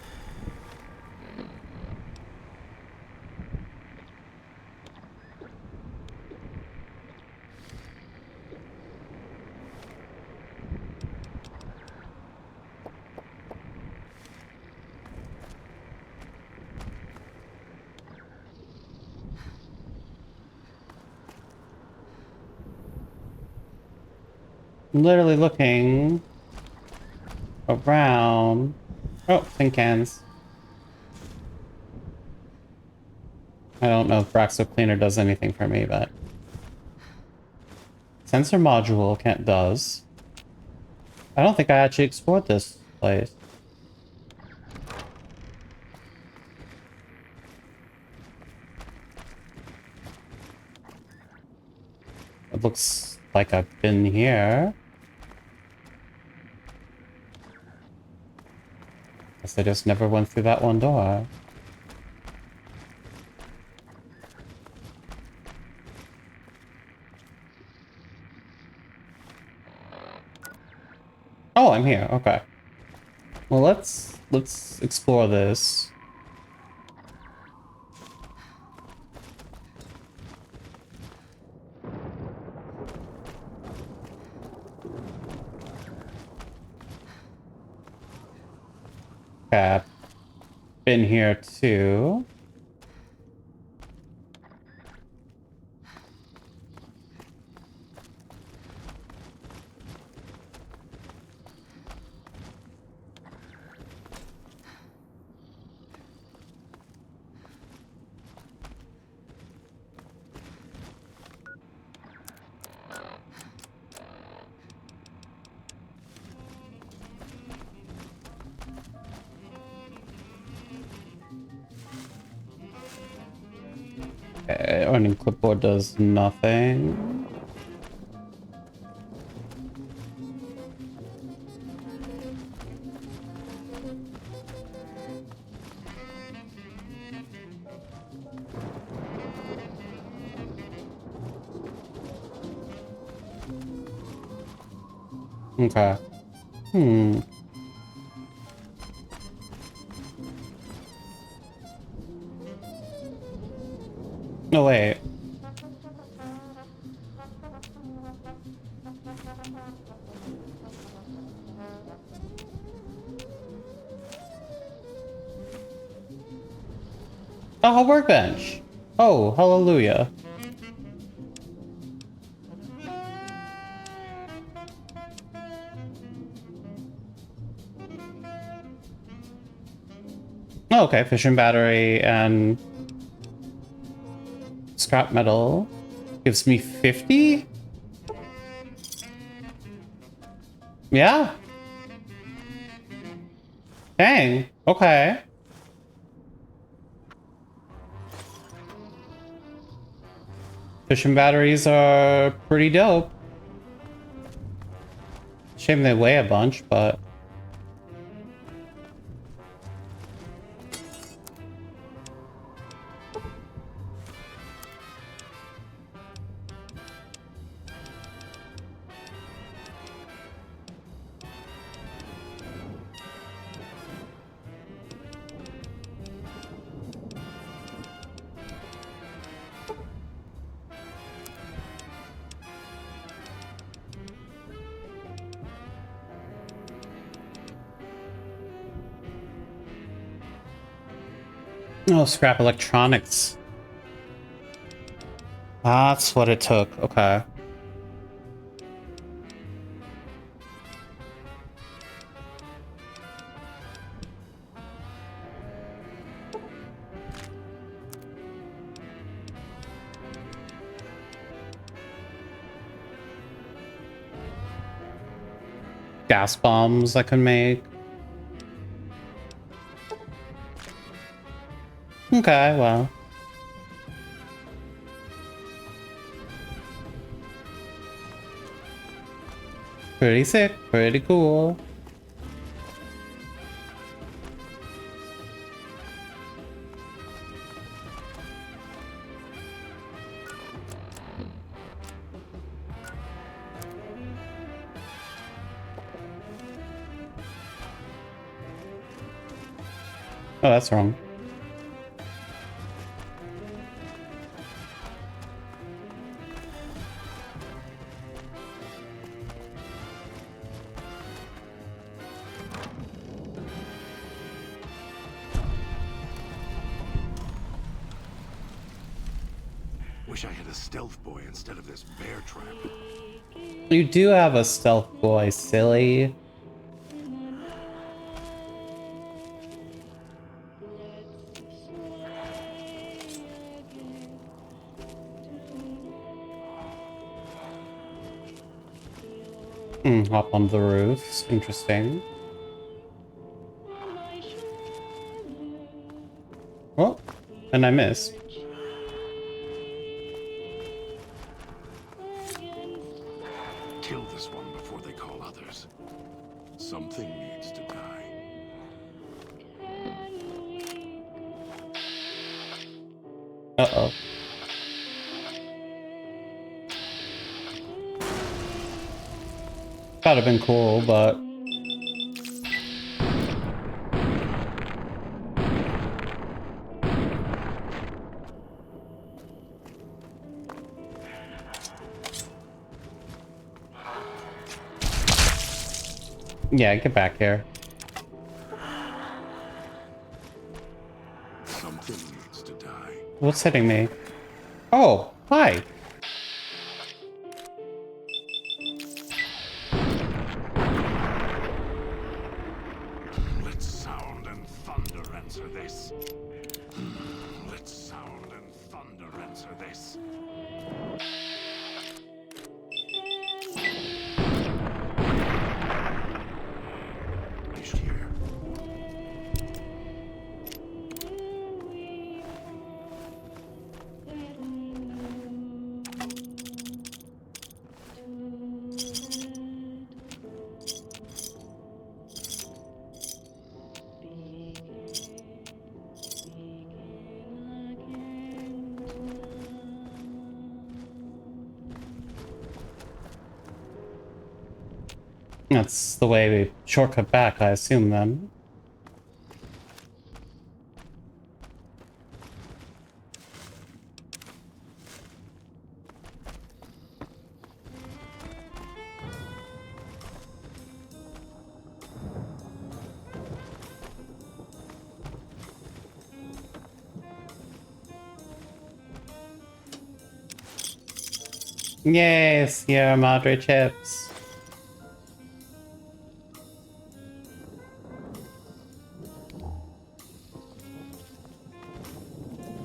I'm literally looking around. Oh, tin cans. I don't know if Braxo Cleaner does anything for me, but sensor module can't does. I don't think I actually explored this place. It looks like I've been here. Guess I just never went through that one door. Oh, I'm here. Okay. Well, let's explore this. Okay. Been here too. Okay, earning clipboard does nothing. Okay. Hmm. No, wait. Oh, a workbench. Oh, hallelujah. Oh, okay, fission battery and scrap metal gives me 50? Yeah. Dang. Okay. Fission batteries are pretty dope. Shame they weigh a bunch, but... Oh, scrap electronics. That's what it took. Okay. gas bombs I can make. Okay, well. Pretty sick, pretty cool. Oh, that's wrong. Wish I had a stealth boy instead of this bear trap. You do have a stealth boy, silly. Hop on the roofs. Interesting. Oh, and I missed. Kill this one before they call others. Something needs to die. Uh-oh. That'd have been cool, but... Yeah, get back here. Something needs to die. What's hitting me? Oh, hi. Let sound and thunder answer this. Let sound and thunder answer this. Here. That's the way we shortcut back, I assume, then. Yay, Sierra Madre chips.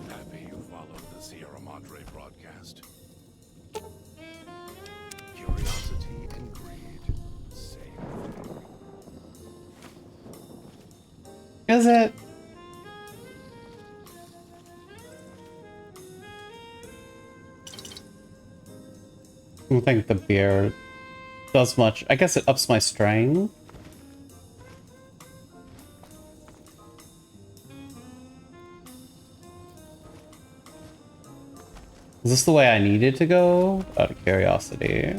Happy you followed the Sierra Madre broadcast. Curiosity and greed, same thing. Is it? I don't think the beer does much. I guess it ups my strength. Is this the way I needed to go? Out of curiosity.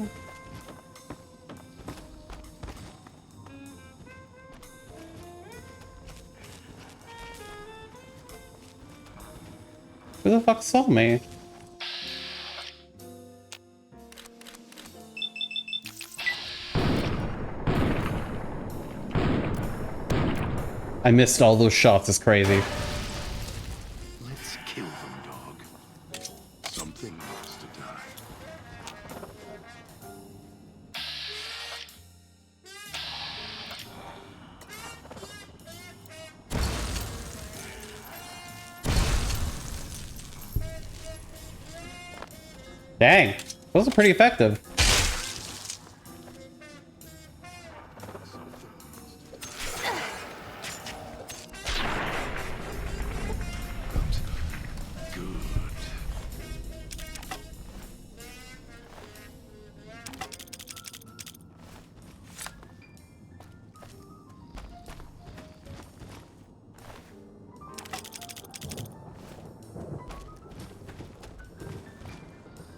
Who the fuck saw me? I missed all those shots, it's crazy. Let's kill them, dog. Something needs to die. Dang, those are pretty effective.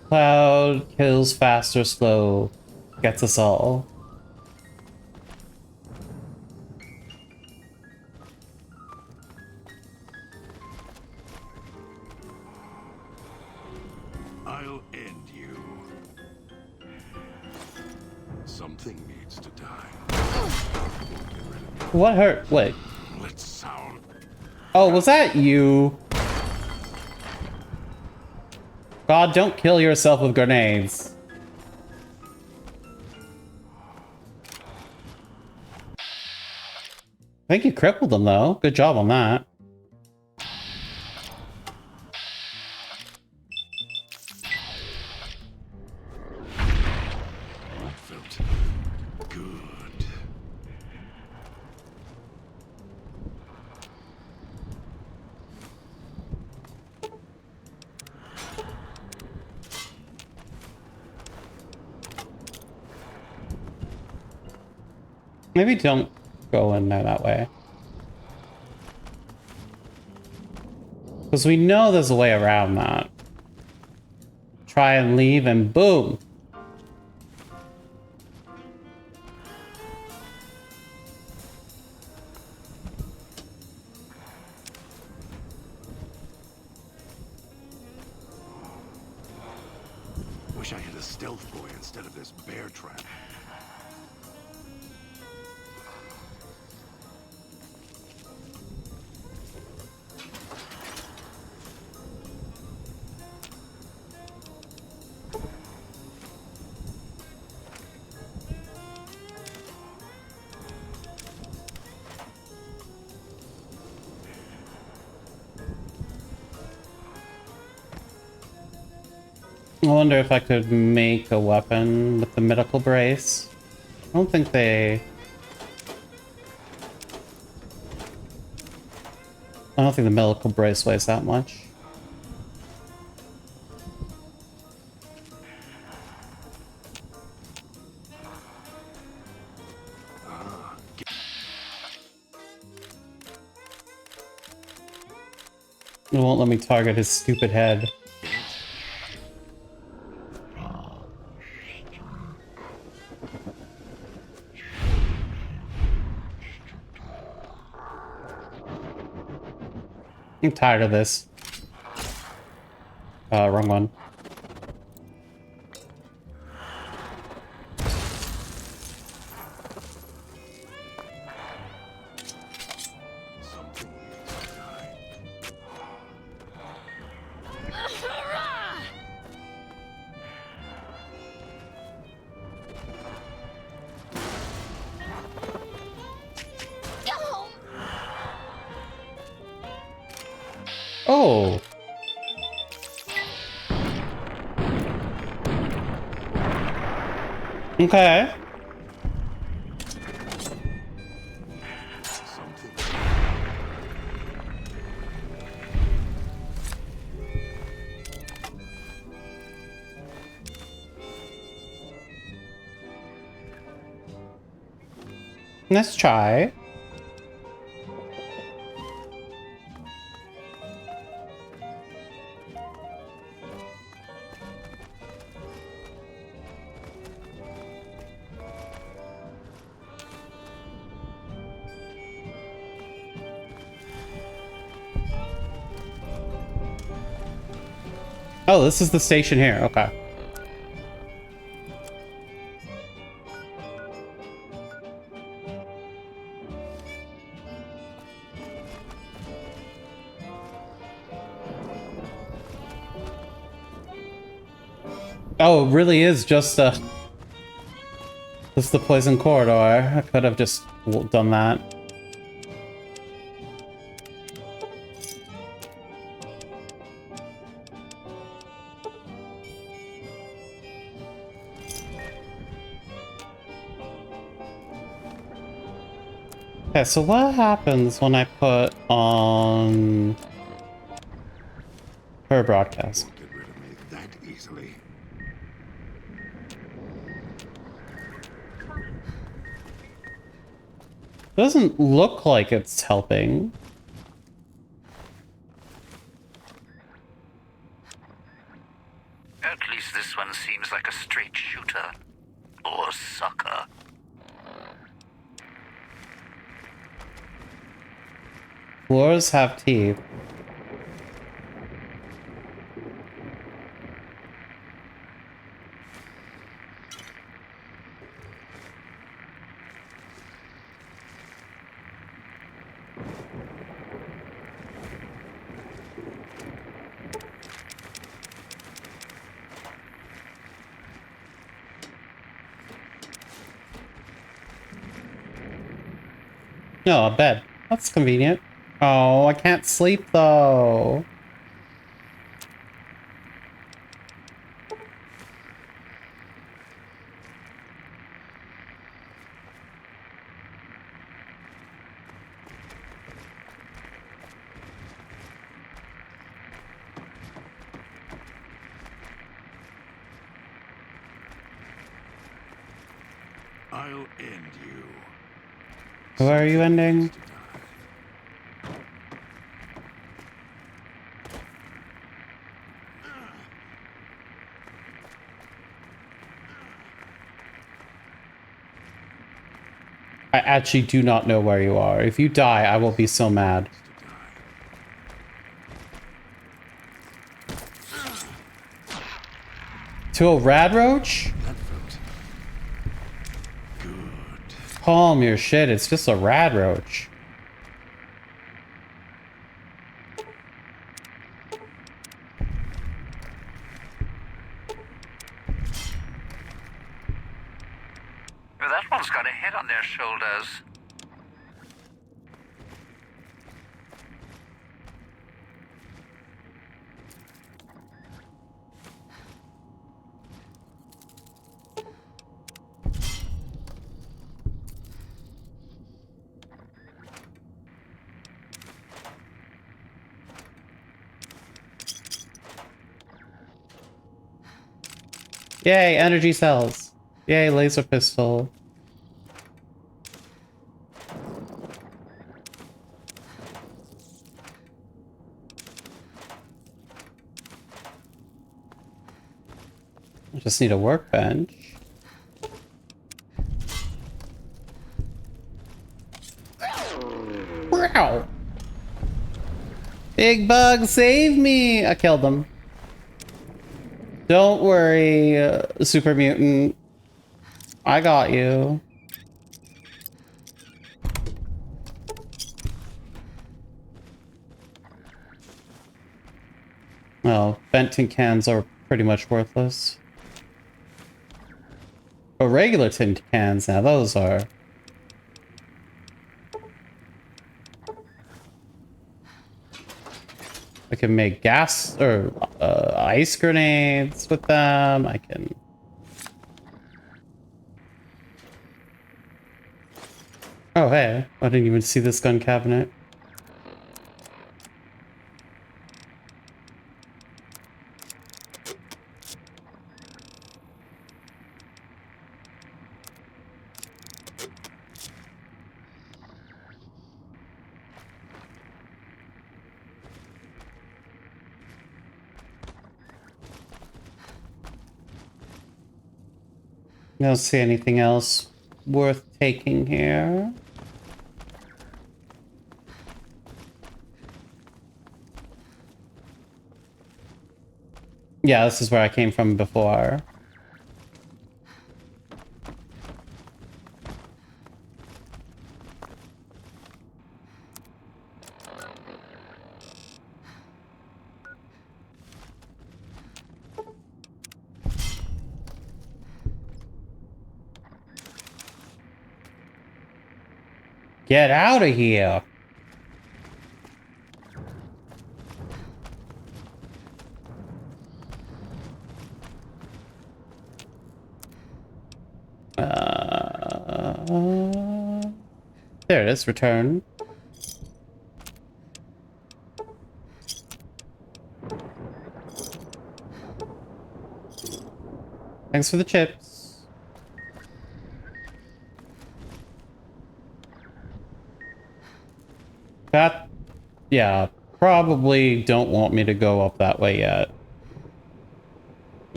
Cloud kills fast or slow. Gets us all. I'll end you. Something needs to die. What hurt? Wait. Let's sound. Oh, was that you? God, don't kill yourself with grenades. I think you crippled them, though. Good job on that. Felt good. Maybe don't go in there that way. Because we know there's a way around that. Try and leave and boom! Wish I had a stealth boy instead of this bear trap. I wonder if I could make a weapon with the medical brace. I don't think the medical brace weighs that much. It won't let me target his stupid head. I'm tired of this. Wrong one. Something needs to die. Oh! Okay. Something. Let's try. Oh, this is the station here. Okay. Oh, it really is just the poison corridor. I could have just done that. Okay, so what happens when I put on her broadcast? Get rid of me that easily. Doesn't look like it's helping. At least this one seems like a straight shooter. Or sucker. Floors have teeth. No, a bed. That's convenient. Oh, I can't sleep though. I'll end you. Who are you ending? I actually do not know where you are. If you die, I will be so mad. To a rad roach? Calm your shit, it's just a rad roach. That one's got a head on their shoulders. Yay, energy cells. Yay, laser pistol. I just need a workbench. Wow. Big bug, save me! I killed them. Don't worry, super mutant. I got you. Well, bent tin cans are pretty much worthless. But regular tin cans, now those are. I can make gas or ice grenades with them. I can. Oh, hey, I didn't even see this gun cabinet. I don't see anything else worth taking here. Yeah, this is where I came from before. Get out of here. There it is, return. Thanks for the chips. That, yeah, probably don't want me to go up that way yet.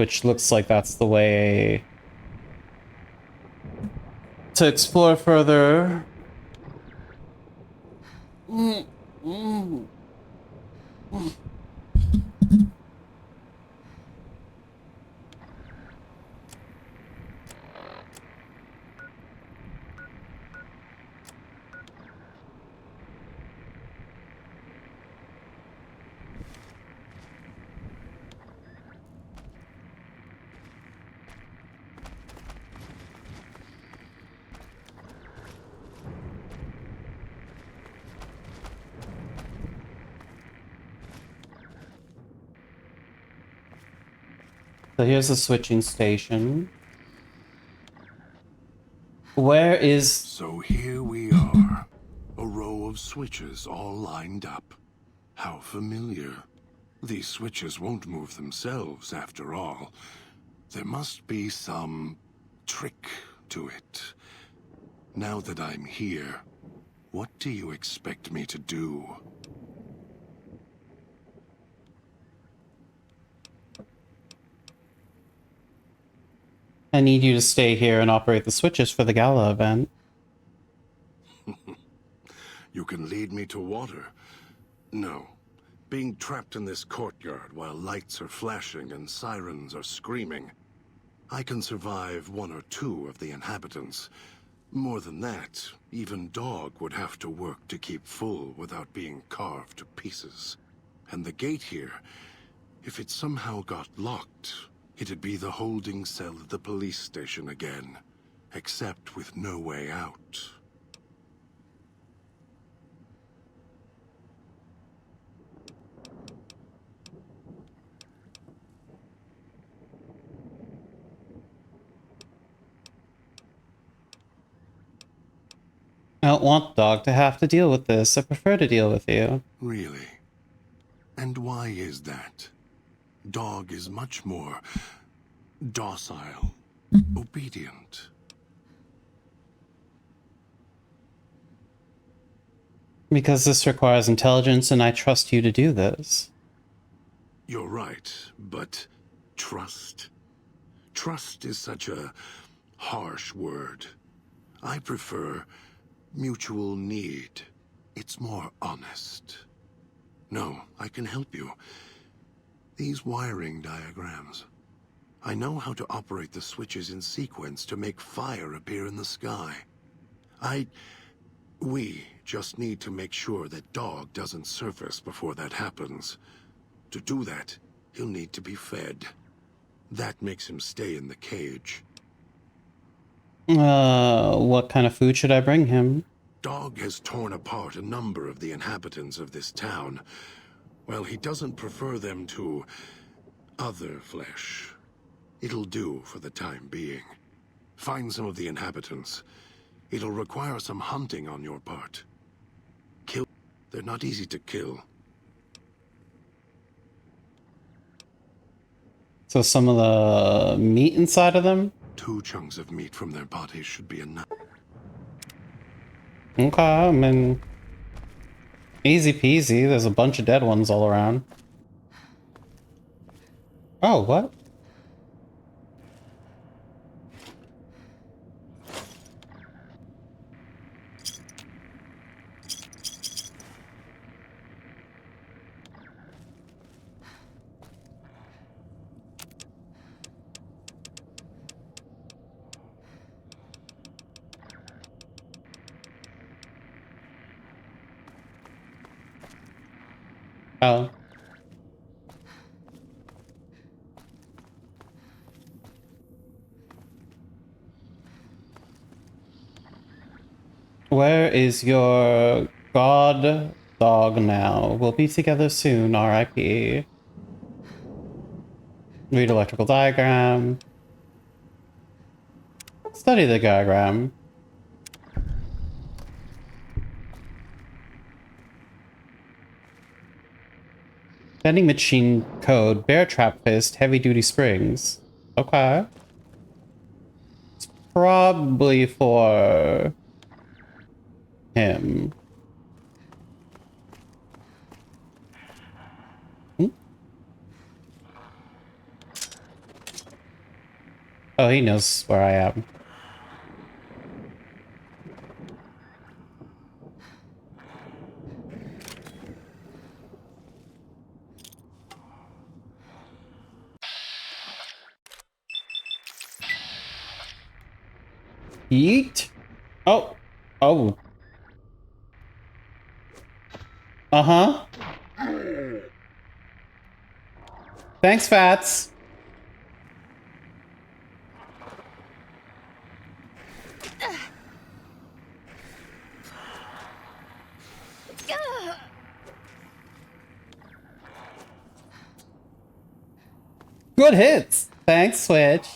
which looks like that's the way to explore further. So here's the switching station. Where is... So here we are. A row of switches all lined up. How familiar. These switches won't move themselves, after all. There must be some trick to it. Now that I'm here, what do you expect me to do? I need you to stay here and operate the switches for the gala event. You can lead me to water. No. Being trapped in this courtyard while lights are flashing and sirens are screaming. I can survive 1 or 2 of the inhabitants. More than that, even Dog would have to work to keep full without being carved to pieces. And the gate here, if it somehow got locked, it'd be the holding cell at the police station again, except with no way out. I don't want Dog to have to deal with this. I prefer to deal with you. Really? And why is that? Dog is much more docile, obedient. Because this requires intelligence and I trust you to do this. You're right, but trust? Trust is such a harsh word. I prefer mutual need. It's more honest. No, I can help you. These wiring diagrams. I know how to operate the switches in sequence to make fire appear in the sky. We just need to make sure that Dog doesn't surface before that happens. To do that, he'll need to be fed. That makes him stay in the cage. What kind of food should I bring him? Dog has torn apart a number of the inhabitants of this town. Well, he doesn't prefer them to other flesh. It'll do for the time being. Find some of the inhabitants. It'll require some hunting on your part. Kill. They're not easy to kill. So some of the meat inside of them? 2 chunks of meat from their bodies should be enough. Okay, I mean... easy peasy, there's a bunch of dead ones all around. Oh, what? Oh. Where is your god dog now? We'll be together soon, R.I.P. Read electrical diagram. Study the diagram. Vending machine code, bear trap fist, heavy duty springs. Okay. It's probably for him. Oh, he knows where I am. Yeet. Oh. Oh. Uh-huh. Thanks, Fats. Good hits. Thanks, Switch.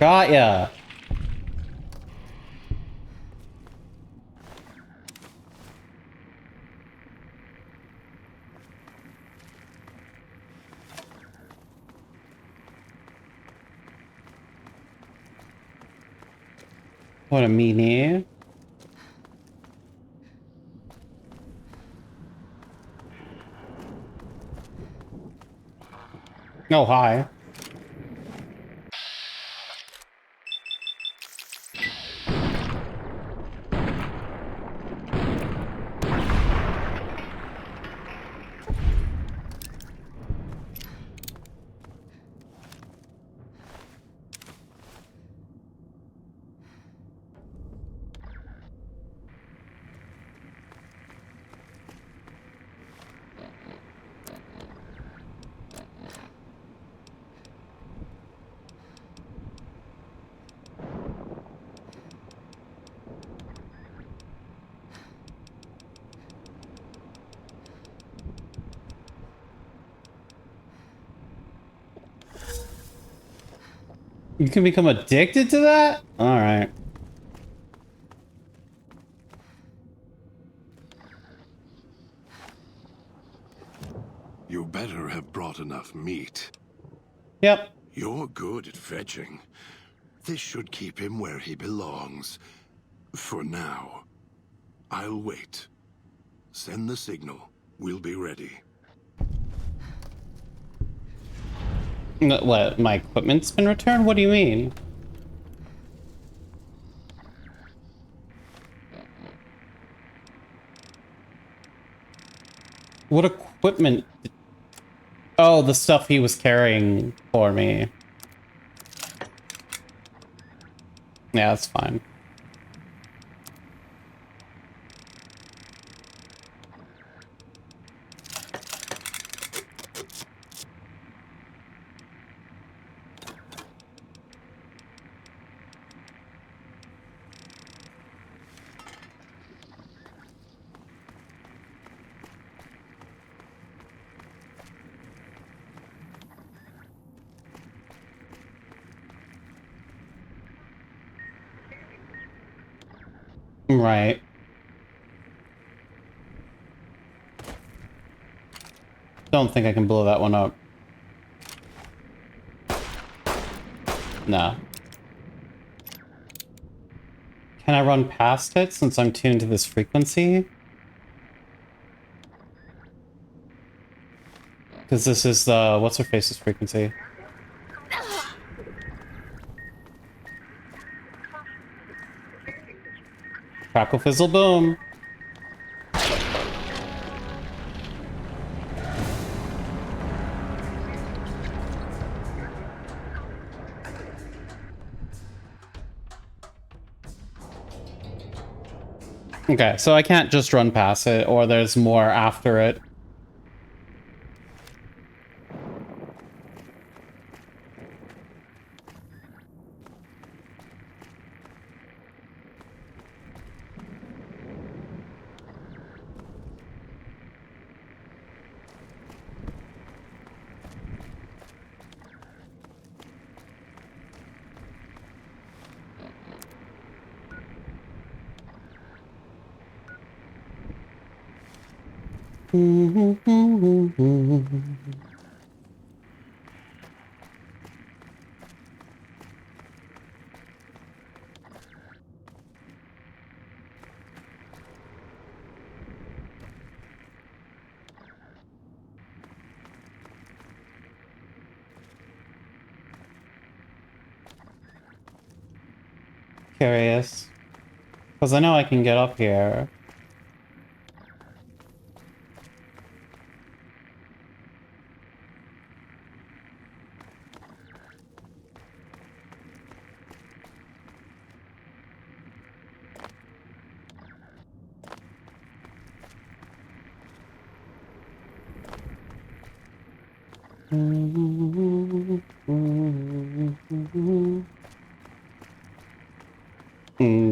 Got ya. What a meanie. Oh, hi. You can become addicted to that? Alright. You better have brought enough meat. Yep. You're good at fetching. This should keep him where he belongs. For now. I'll wait. Send the signal. We'll be ready. What, my equipment's been returned? What do you mean? What equipment? Oh, the stuff he was carrying for me. Yeah, that's fine. Right. Don't think I can blow that one up. No. Can I run past it since I'm tuned to this frequency? Because this is the what's her face's frequency. Crackle fizzle boom. Okay, so I can't just run past it, or there's more after it. curious. Because I know I can get up here.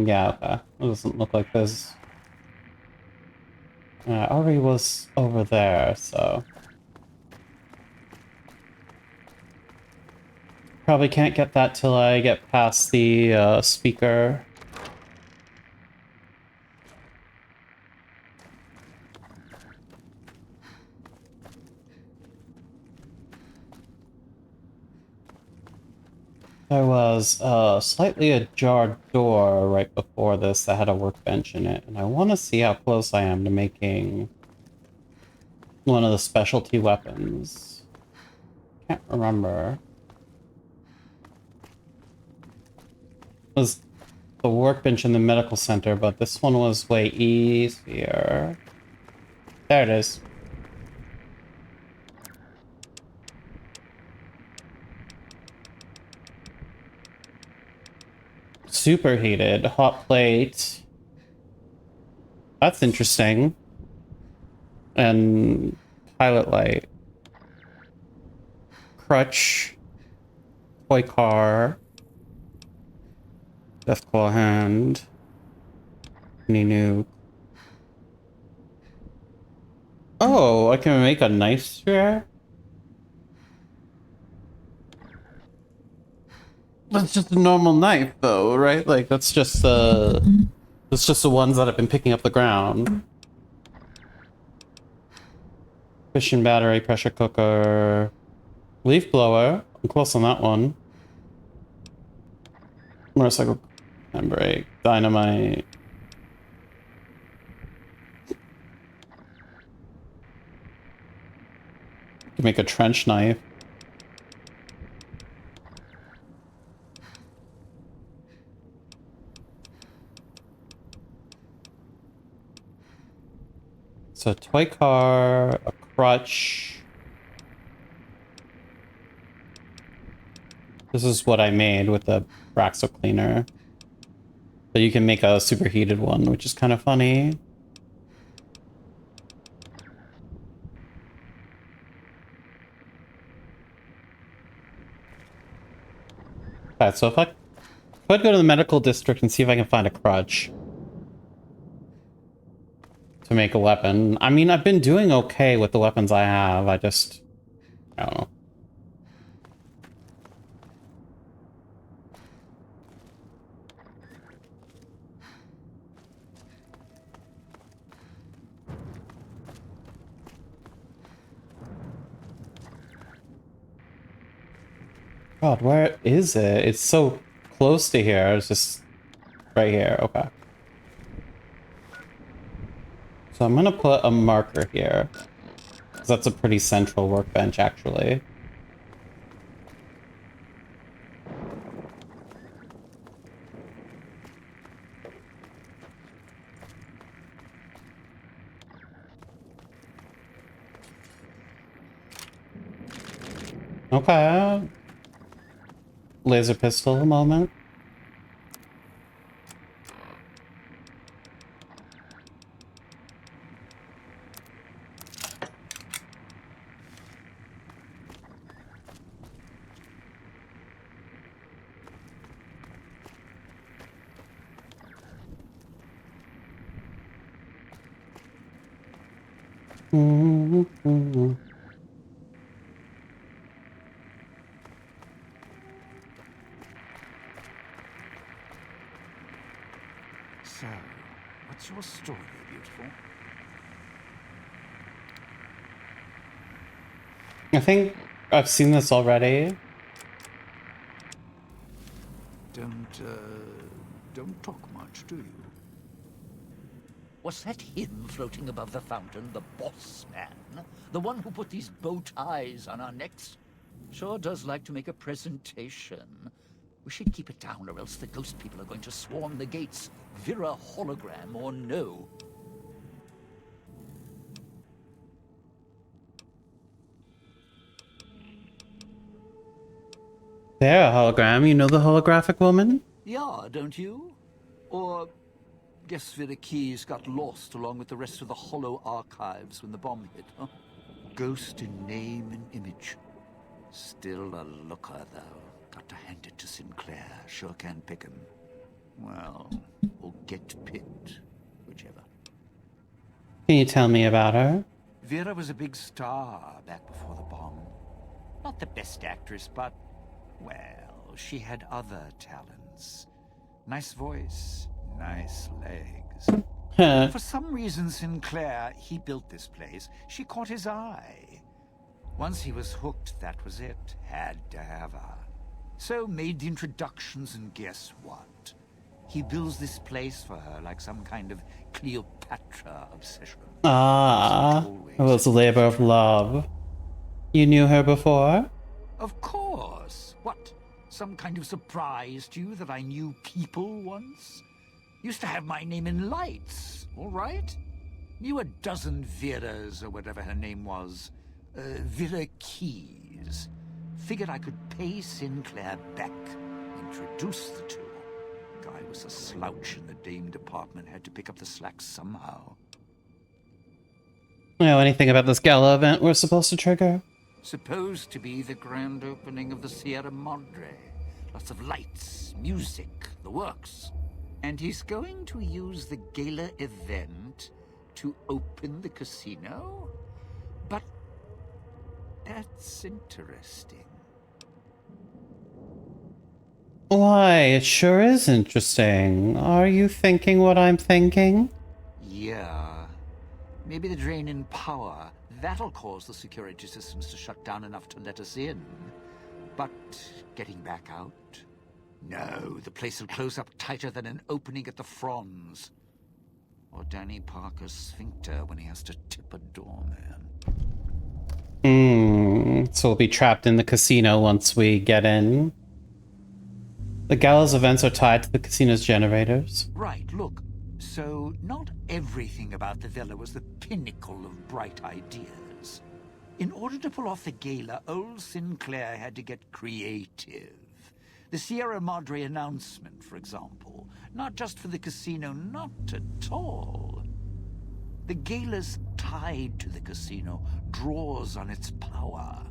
Yeah, okay. It doesn't look like there's... Ari was over there, so... Probably can't get that till I get past the speaker. There was a slightly ajar door right before this that had a workbench in it, and I want to see how close I am to making one of the specialty weapons. Can't remember. It was the workbench in the medical center, but this one was way easier. There it is. Superheated, hot plate. That's interesting. And pilot light. Crutch. Toy car. Deathclaw hand. Nuke. Oh, I can make a knife sphere? That's just a normal knife, though, right? Like, that's just the ones that have been picking up the ground. Fission battery, pressure cooker, leaf blower. I'm close on that one. Motorcycle handbrake, dynamite. Can make a trench knife. So, toy car, a crutch. This is what I made with the Braxo cleaner. But you can make a superheated one, which is kind of funny. Alright, so if I could go to the medical district and see if I can find a crutch to make a weapon. I mean, I've been doing okay with the weapons I have. I don't know. God, where is it? It's so close to here. It's just right here. Okay. So I'm gonna put a marker here. 'Cause that's a pretty central workbench, actually. Okay. Laser pistol a moment. So, what's your story, beautiful? I think I've seen this already. Don't talk much, do you? Was that him floating above the fountain, the boss man? The one who put these bow ties on our necks? Sure does like to make a presentation. We should keep it down, or else the ghost people are going to swarm the gates. Vera hologram or no. There, hologram. You know the holographic woman? Yeah, don't you? Or guess Vera Keys got lost along with the rest of the holo archives when the bomb hit, huh? Ghost in name and image. Still a looker, though. Got to hand it to Sinclair. Sure can pick him. Well, or get picked. Whichever. Can you tell me about her? Vera was a big star back before the bomb. Not the best actress, but, well, she had other talents. Nice voice, nice legs. For some reason, Sinclair, he built this place. She caught his eye. Once he was hooked, that was it. Had to have her. So made the introductions, and guess what? He builds this place for her like some kind of Cleopatra obsession. Ah, it was a labor of love. You knew her before? Of course. What? Some kind of surprise to you that I knew people once? Used to have my name in lights, all right? Knew a dozen Veras, or whatever her name was. Vera Keys. Figured I could pay Sinclair back, introduce the two. Guy was a slouch in the dame department, had to pick up the slack somehow. Know anything about this gala event we're supposed to trigger? Supposed to be the grand opening of the Sierra Madre. Lots of lights, music, the works. And he's going to use the gala event to open the casino? But that's interesting. Why, it sure is interesting. Are you thinking what I'm thinking? Yeah. Maybe the drain in power. That'll cause the security systems to shut down enough to let us in. But getting back out? No, the place will close up tighter than an opening at the Fronds. Or Danny Parker's sphincter when he has to tip a doorman. So we'll be trapped in the casino once we get in. The gala's events are tied to the casino's generators. Right, look. So, not everything about the villa was the pinnacle of bright ideas. In order to pull off the gala, old Sinclair had to get creative. The Sierra Madre announcement, for example. Not just for the casino, not at all. The gala's tied to the casino, draws on its power.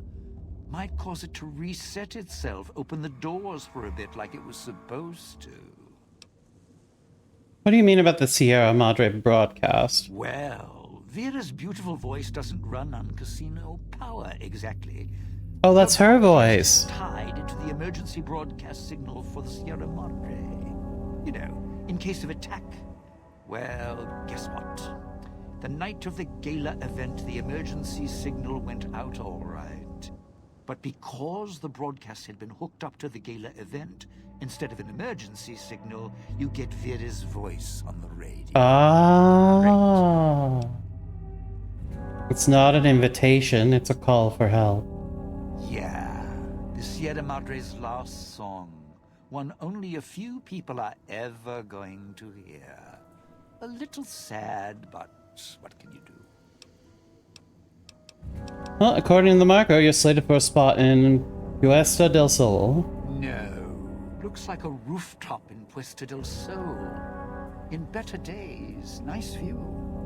Might cause it to reset itself, open the doors for a bit like it was supposed to. What do you mean about the Sierra Madre broadcast? Well, Vera's beautiful voice doesn't run on casino power exactly. Oh, that's her voice. Tied into the emergency broadcast signal for the Sierra Madre. You know, in case of attack. Well, guess what? The night of the gala event, the emergency signal went out all right. But because the broadcast had been hooked up to the gala event, instead of an emergency signal, you get Vera's voice on the radio. Ah. It's not an invitation, it's a call for help. Yeah, the Sierra Madre's last song. One only a few people are ever going to hear. A little sad, but what can you do? Well, according to the marker, you're slated for a spot in Puesta del Sol. No, looks like a rooftop in Puesta del Sol. In better days, nice view.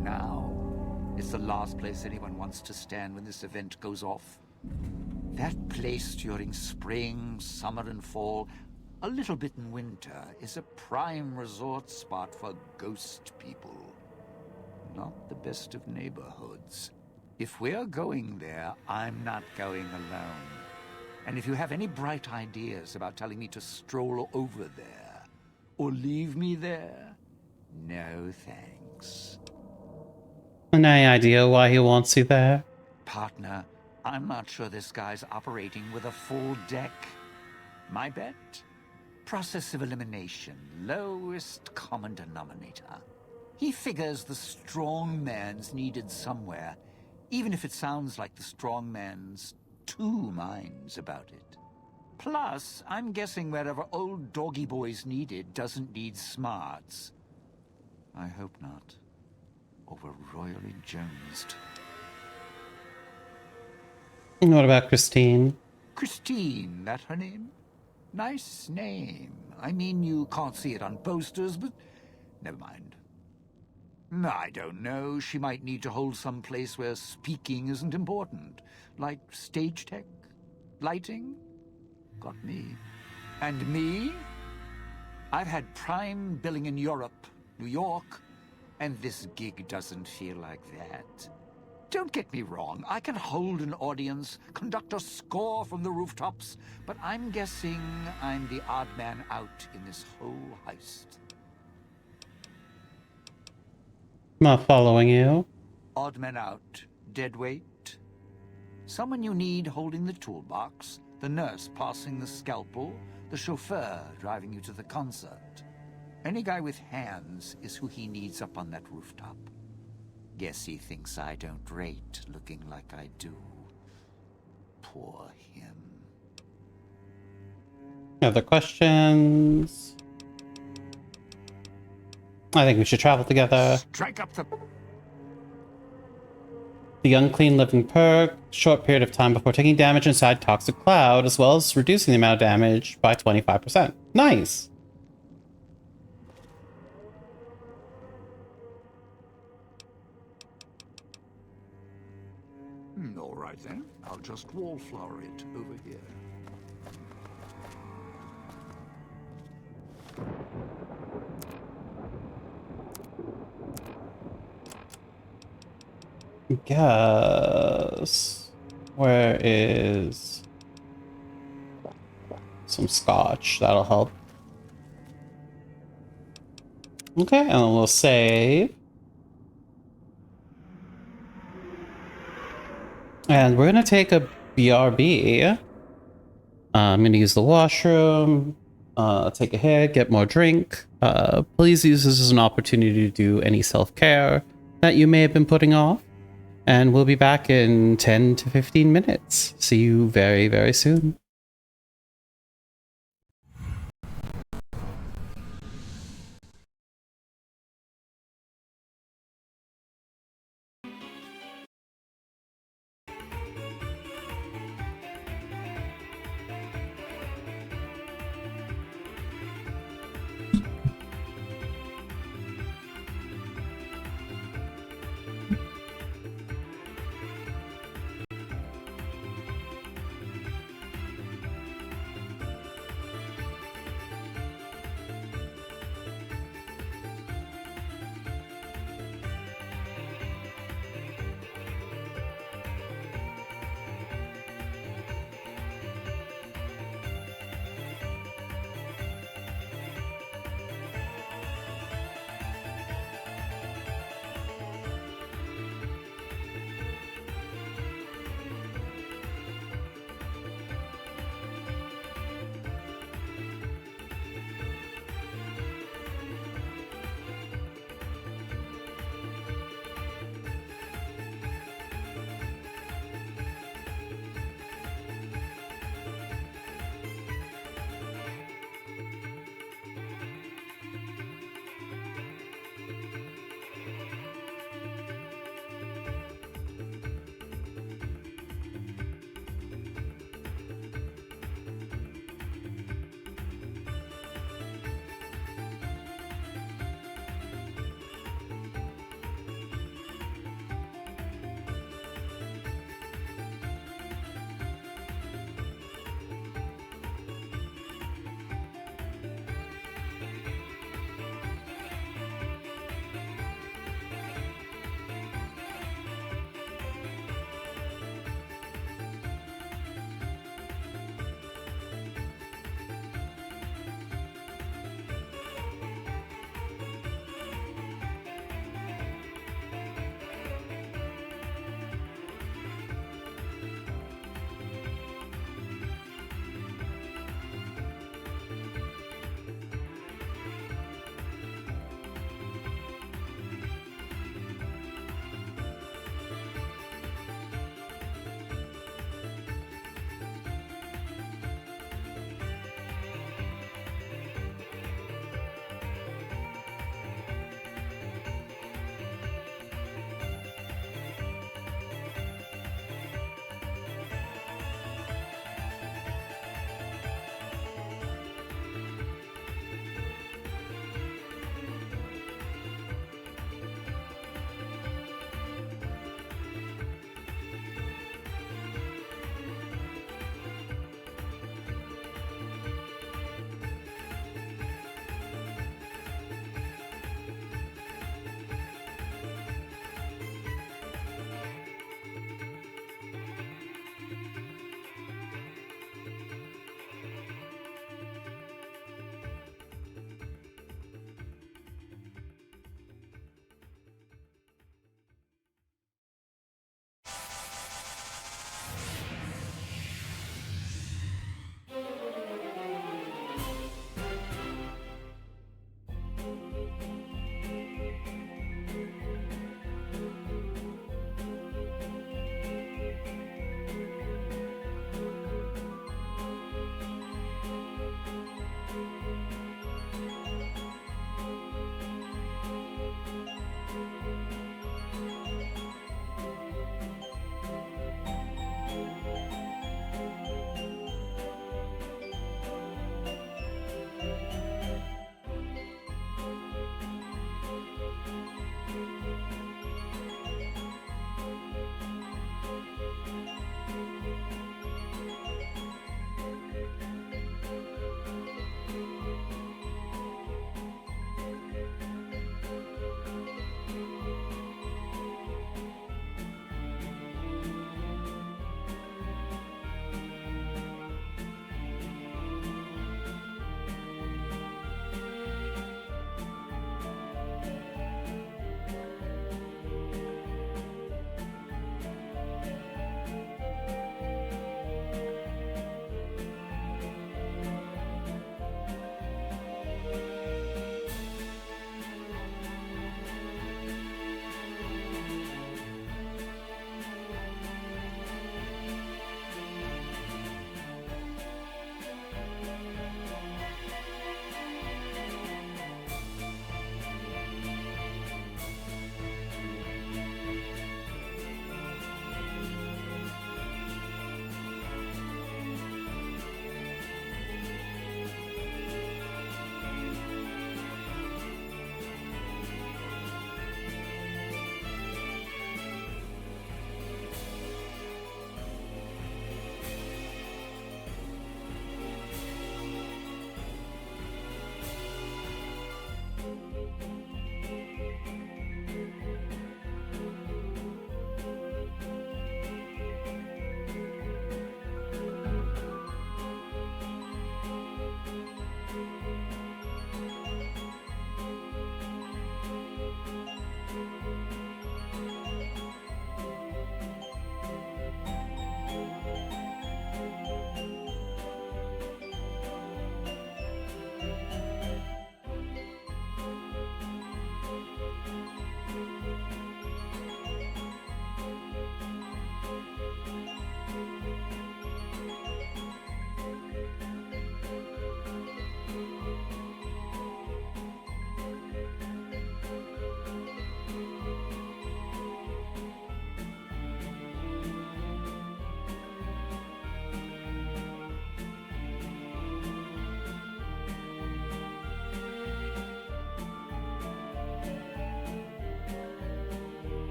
Now, it's the last place anyone wants to stand when this event goes off. That place during spring, summer and fall, a little bit in winter, is a prime resort spot for ghost people. Not the best of neighborhoods. If we're going there, I'm not going alone. And if you have any bright ideas about telling me to stroll over there, or leave me there, no thanks. Any idea why he wants you there? Partner, I'm not sure this guy's operating with a full deck. My bet? Process of elimination, lowest common denominator. He figures the strong man's needed somewhere, even if it sounds like the strong man's two minds about it. Plus, I'm guessing wherever old doggy boy's needed doesn't need smarts. I hope not. Or we're royally jonesed. What about Christine? Christine, that her name? Nice name. I mean, you can't see it on posters, but never mind. I don't know. She might need to hold some place where speaking isn't important. Like stage tech? Lighting? Got me. And me? I've had prime billing in Europe, New York, and this gig doesn't feel like that. Don't get me wrong, I can hold an audience, conduct a score from the rooftops, but I'm guessing I'm the odd man out in this whole heist. I'm not following you. Odd man out, dead weight. Someone you need holding the toolbox, the nurse passing the scalpel, the chauffeur driving you to the concert. Any guy with hands is who he needs up on that rooftop. Guess he thinks I don't rate looking like I do. Poor him. Other questions? I think we should travel together. Strike up the... The unclean living perk, short period of time before taking damage inside toxic cloud, as well as reducing the amount of damage by 25%. Nice! All right then, I'll just wallflower it over here. Guess. Where is some scotch? That'll help. Okay, and then we'll save. And we're gonna take a BRB. I'm gonna use the washroom, take a hit, get more drink. Please use this as an opportunity to do any self-care that you may have been putting off. And we'll be back in 10 to 15 minutes. See you very, very soon.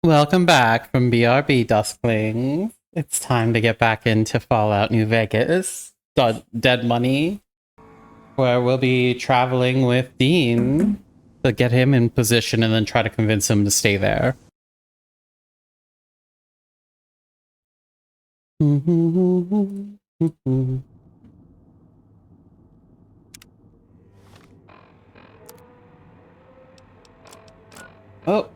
Welcome back from BRB, Dusklings. It's time to get back into Fallout New Vegas. Dead Money, where we'll be traveling with Dean to get him in position and then try to convince him to stay there. Oh.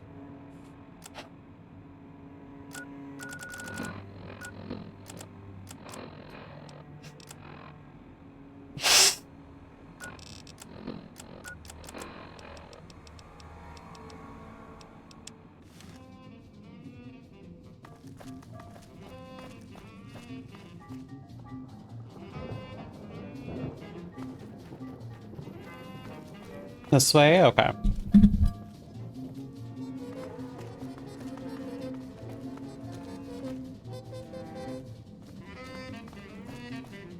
This way? Okay.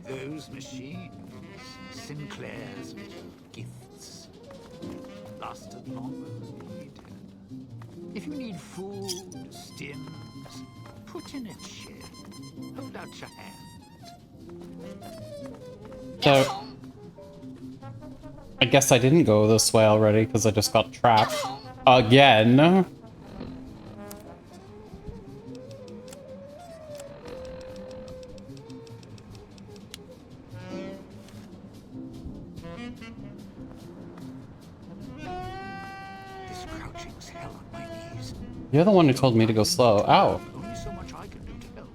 Those machines, Sinclair's little gifts, lasted longer than needed. If you need food, stims, put in a chair. Hold out your hand. So, I guess I didn't go this way already because I just got trapped. Again. This crouching's hell on my knees. You're the one who told me to go slow. Ow. Only so much I can do to help.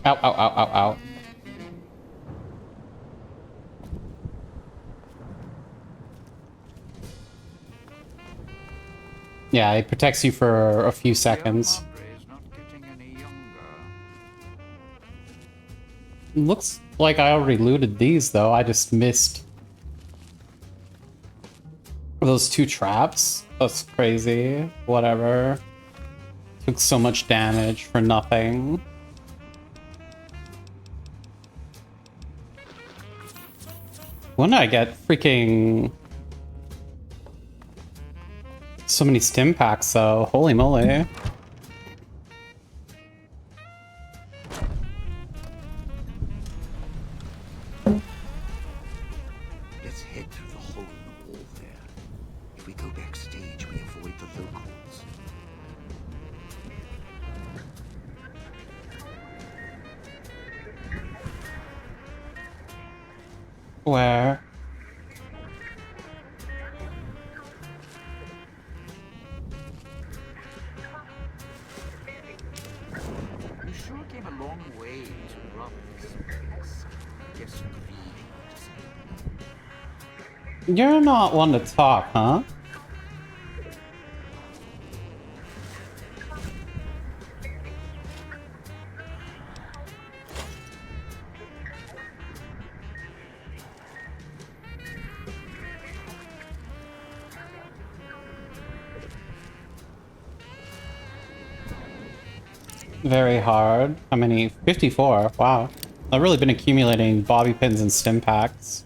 Ow, ow, ow, ow, ow. Yeah, it protects you for a few seconds. Andre's not getting any younger. Looks like I already looted these, though. I just missed those two traps. That's crazy. Whatever. Took so much damage for nothing. When did I get freaking so many stim packs, though? Holy moly. Let's head through the hole in the wall there. If we go backstage, we avoid the locals. Where? You sure came a long way to rob this place. Guess greed. You're not one to talk, huh? Very hard. How many? 54. Wow. I've really been accumulating bobby pins and stim packs.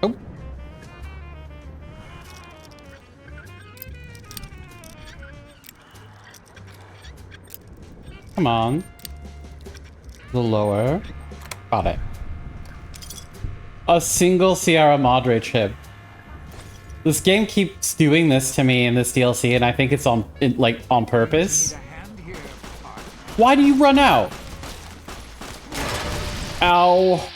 Oh. Come on. A little lower. Got it. A single Sierra Madre chip. This game keeps doing this to me in this DLC, and I think it's on purpose. Why do you run out? Ow.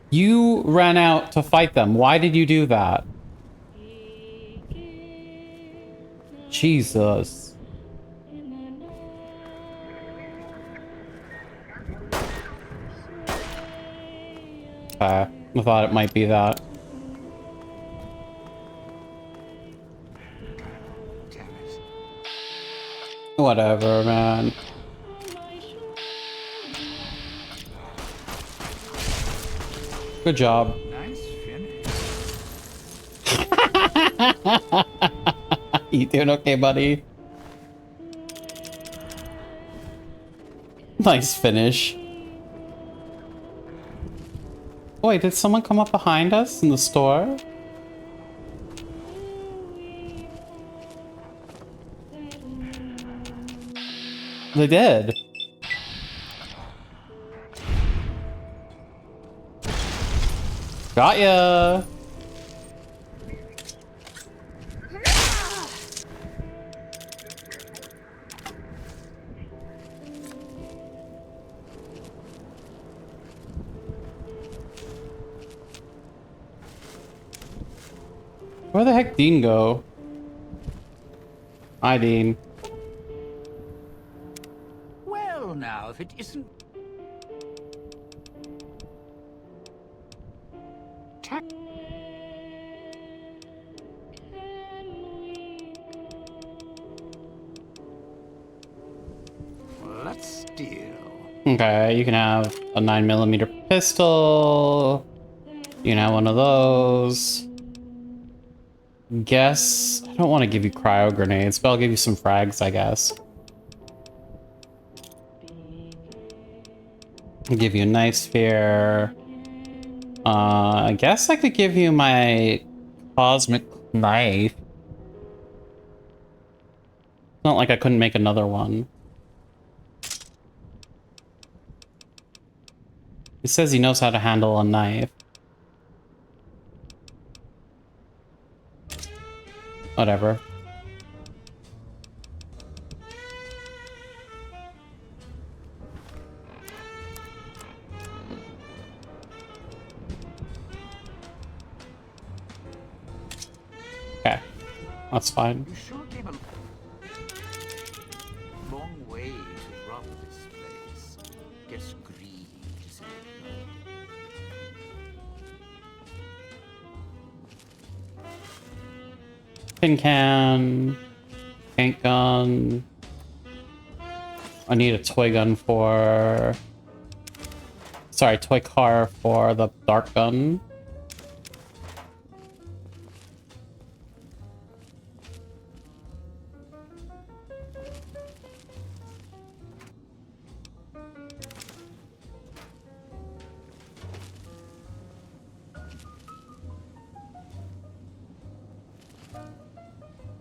You ran out to fight them. Why did you do that? Jesus. Okay, I thought it might be that. Whatever, man. Good job. Nice finish. You doing okay, buddy? Nice finish. Wait, did someone come up behind us in the store? They did. Got ya. Where the heck Dean go? Hi, Dean. Well, now, if it isn't... Let's steal. Okay, you can have a 9mm pistol. You can have one of those. Guess I don't want to give you cryo grenades, but I'll give you some frags, I guess. I'll give you a knife sphere. I guess I could give you my cosmic knife. Not like I couldn't make another one. He says he knows how to handle a knife. Whatever. Okay, that's fine. You sure came a long way to rob this place. Guess greed is in it. Tin can, paint gun. I need a toy gun for... Sorry, toy car for the dart gun.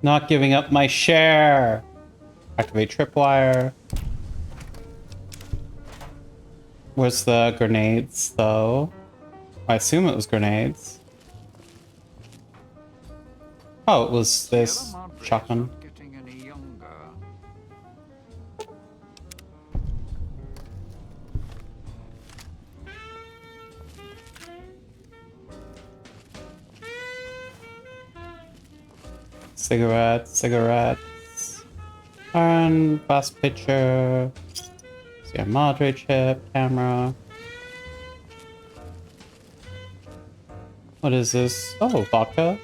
Not giving up my share. Activate tripwire. Where's the grenades, though? I assume it was grenades. Oh, it was this shotgun. Getting any younger. Cigarettes. Turn, fast picture. See a Madre chip, camera. What is this? Oh, vodka.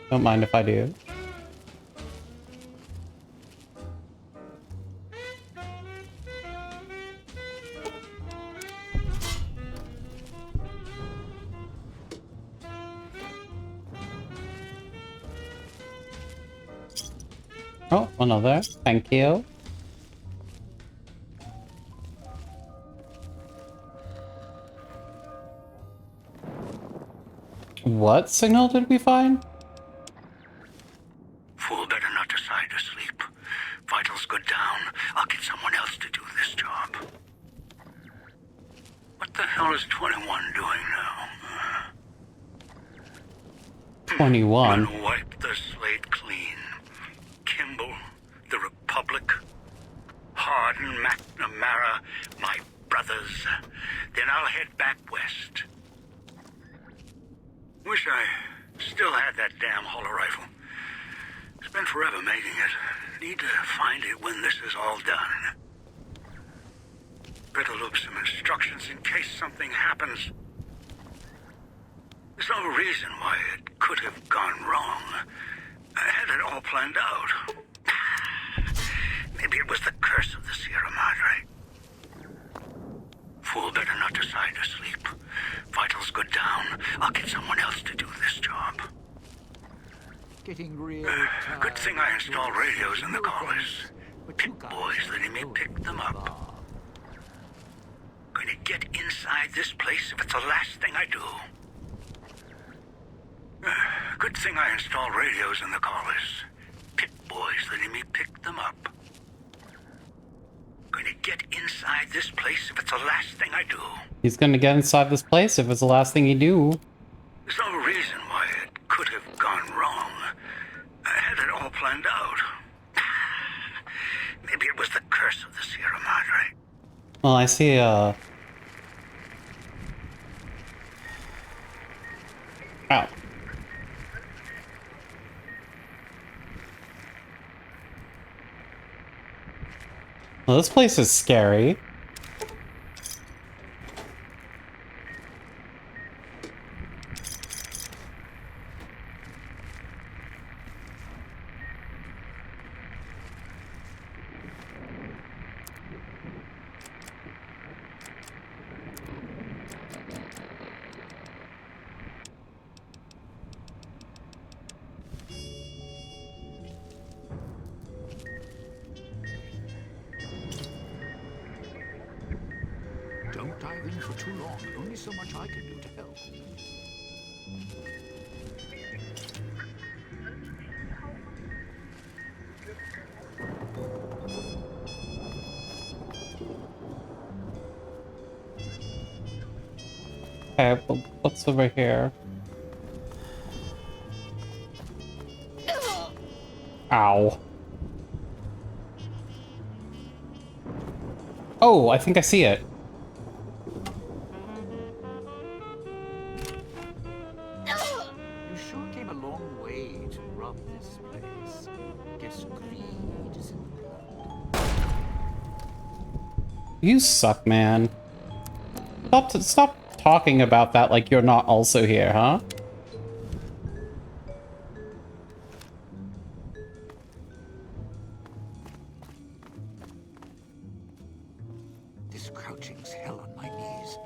Don't mind if I do. Oh, another. Thank you. What signal did we find? Fool better not decide to sleep. Vitals go down. I'll get someone else to do this job. What the hell is 21 doing now? 21. Gonna wipe the slate clean. Kimball, the Republic, Hardin, McNamara, my brothers. Then I'll head back west. Wish I still had that damn holo rifle. Spent forever making it. Need to find it when this is all done. Better look some instructions in case something happens. There's no reason why it could have gone wrong. I had it all planned out. Maybe it was the curse of the Sierra Madre. Fool better not decide to sleep. Vitals go down. I'll get someone else to do this job. Getting real Good thing I installed radios in the collars. Pit boys letting me pick them up. Going to get inside this place if it's the last thing I do. Good thing I installed radios in the collars. Pit boys letting me pick them up. Going to get inside this place if it's the last thing I do. He's gonna get inside this place if it's the last thing you do. There's no reason why it could have gone wrong. I had it all planned out. Maybe it was the curse of the Sierra Madre. Well, I see, Ow. Well, this place is scary. Don't dive in for too long. Only so much I can do to help. Okay, well, what's over here? Ow. Oh, I think I see it. You sure came a long way to rob this place. Guess greed is in the blood. You suck, man. Stop talking about that like you're not also here, huh? This crouching's hell on my knees.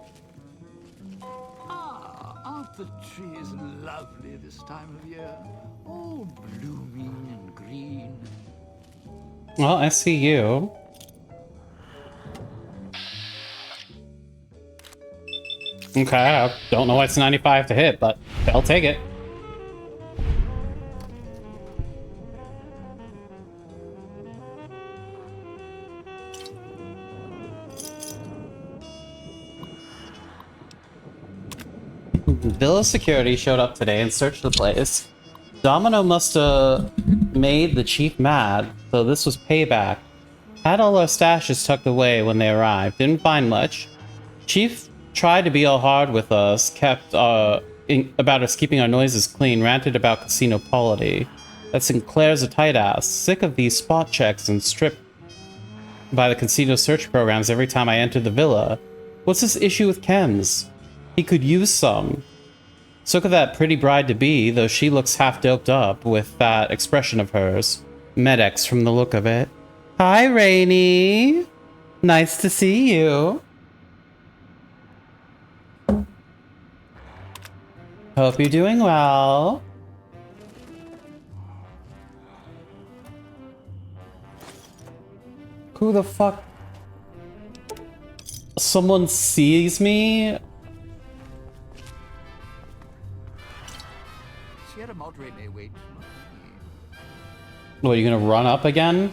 Ah, aren't the trees lovely this time of year? All blooming and green. Well, I see you. Okay, I don't know why it's 95 to hit, but I'll take it. Villa security showed up today and searched the place. Domino must have made the chief mad, so this was payback. Had all our stashes tucked away when they arrived. Didn't find much. Chief tried to be all hard with us, kept about us keeping our noises clean, ranted about casino polity. That Sinclair's a tight ass. Sick of these spot checks and stripped by the casino search programs every time I entered the villa. What's this issue with chems? He could use some. So could that pretty bride-to-be, though she looks half doped up with that expression of hers. Medex from the look of it. Hi, Rainy. Nice to see you. Hope you're doing well. Who the fuck? Someone sees me? Sierra Madre may wait. What, are you gonna run up again?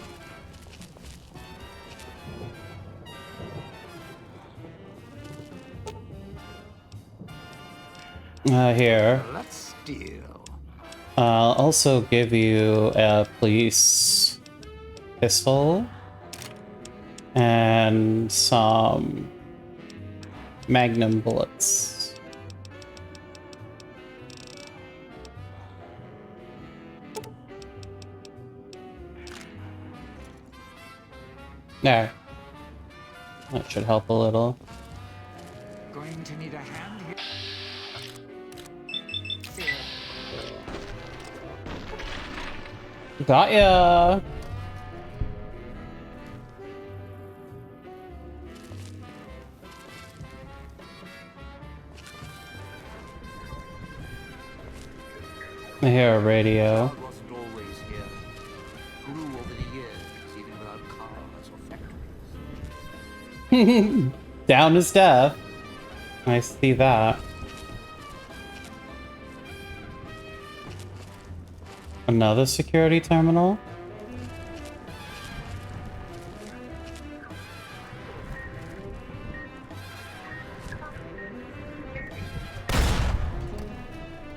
Here. Let's steal. I'll also give you a police pistol and some magnum bullets. There. That should help a little. Going to need a hand here. Got ya! radio. Crowd wasn't always here. Grew over the years, even without cars or factories. Down is death. I see that. Another security terminal?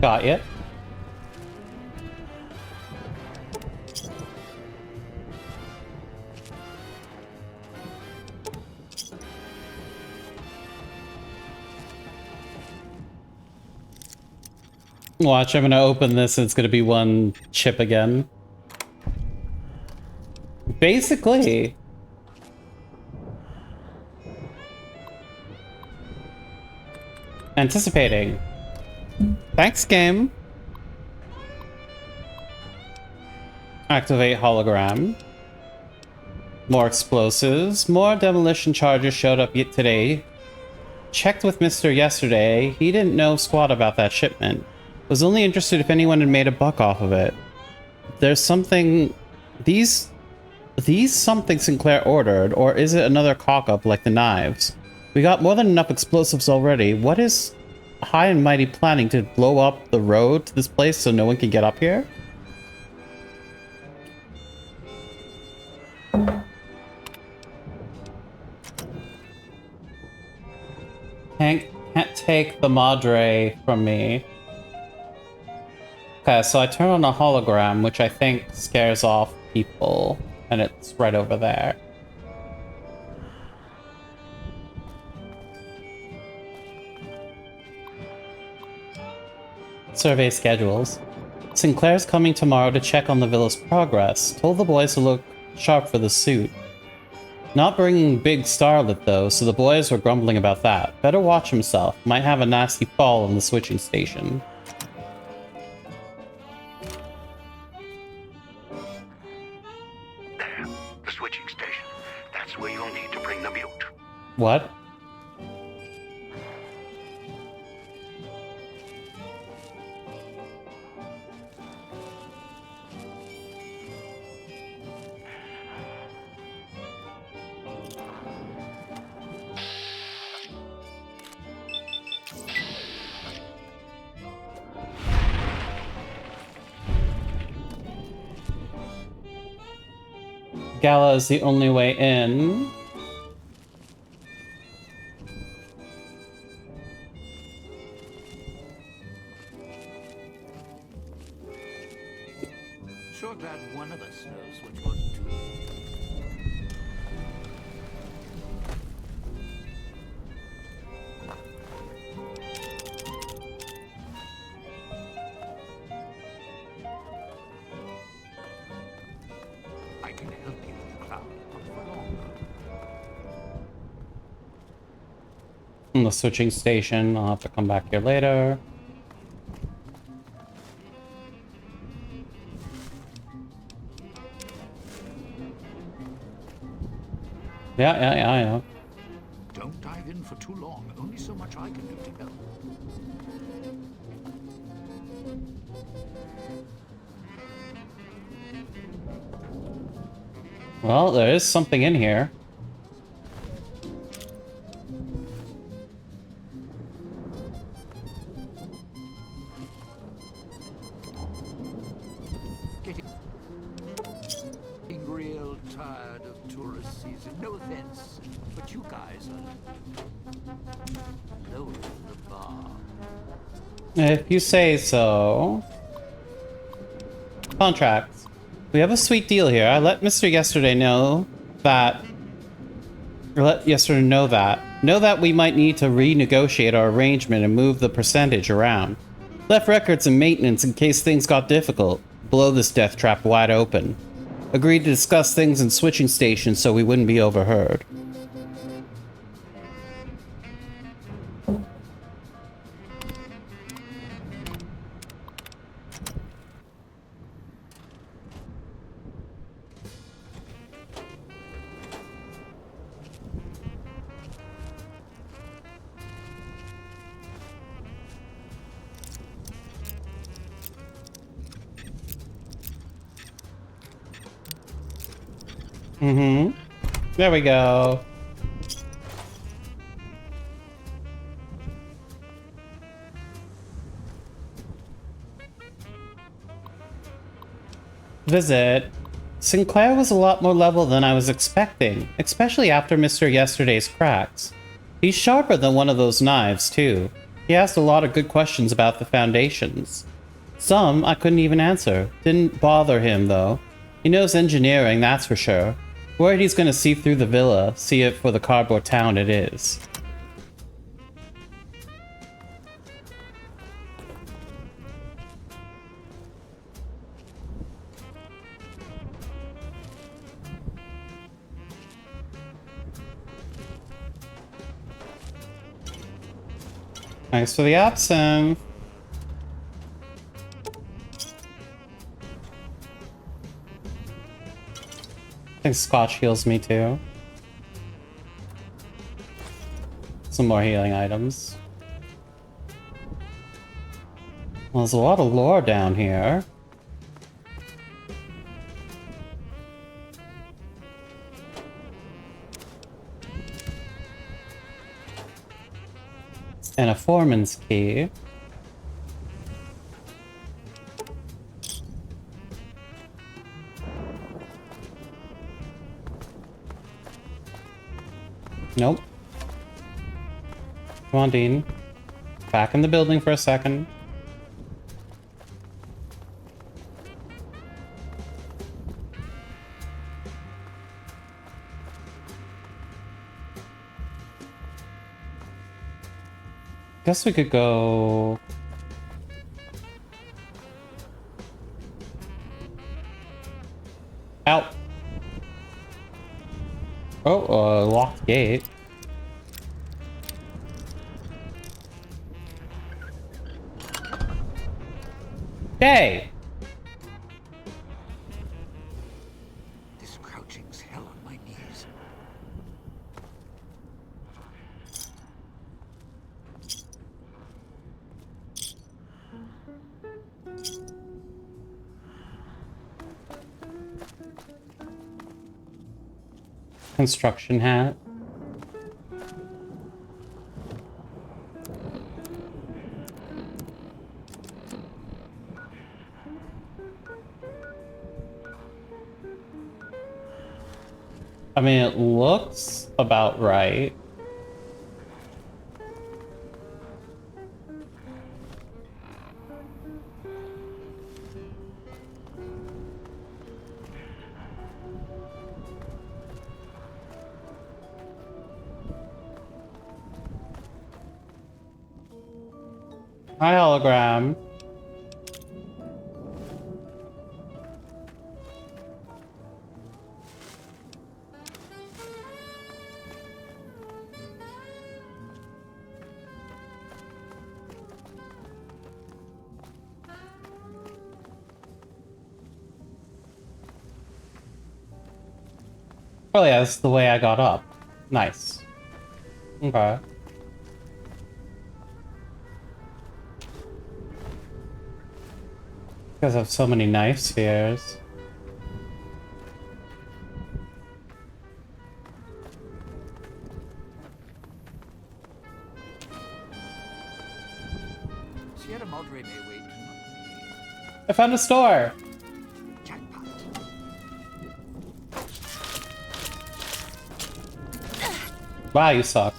Got it. Watch, I'm gonna open this and it's gonna be one chip again. Basically. Anticipating. Thanks, game. Activate hologram. More explosives. More demolition charges showed up yet today. Checked with Mr. yesterday. He didn't know squat about that shipment. Was only interested if anyone had made a buck off of it. There's something... These something Sinclair ordered, or is it another cock-up like the knives? We got more than enough explosives already. What is High and Mighty planning to blow up the road to this place so no one can get up here? Can't take the Madre from me. Okay, so I turn on a hologram, which I think scares off people, and it's right over there. Survey schedules. Sinclair's coming tomorrow to check on the villa's progress. Told the boys to look sharp for the suit. Not bringing Big Starlet though, so the boys were grumbling about that. Better watch himself. Might have a nasty fall in the switching station. There, the switching station. That's where you'll need to bring the mute. What? Gala is the only way in. Sure glad one of us knows what you're doing. I can help you with the crowd, not for long. In the switching station, I'll have to come back here later. Yeah. Don't dive in for too long. Only so much I can do to help. Well, there is something in here. Getting real tired of tourist season. No offense, but you guys are lowering the bar. If you say so. Contracts. We have a sweet deal here. I let Mr. Yesterday know that... Know that we might need to renegotiate our arrangement and move the percentage around. Left records and maintenance in case things got difficult. Blow this death trap wide open. Agreed to discuss things in switching stations so we wouldn't be overheard. Mm-hmm. There we go. Visit. Sinclair was a lot more level than I was expecting, especially after Mr. Yesterday's cracks. He's sharper than one of those knives, too. He asked a lot of good questions about the foundations. Some I couldn't even answer. Didn't bother him, though. He knows engineering, that's for sure. Worried he's gonna see through the villa, see it for the cardboard town it is. Thanks for the absinthe. I think Scotch heals me too. Some more healing items. Well, there's a lot of lore down here. And a foreman's key. Nope. Come on, Dean. Back in the building for a second. Guess we could go... out. Oh, locked gate. Hey! This crouching's hell on my knees. Construction hat. I mean, it looks about right. Hi, hologram. Oh yeah, that's the way I got up. Nice. Okay. Because I have so many knife spheres. Sierra Madre may wait. I found a store! Jackpot. Wow, you suck.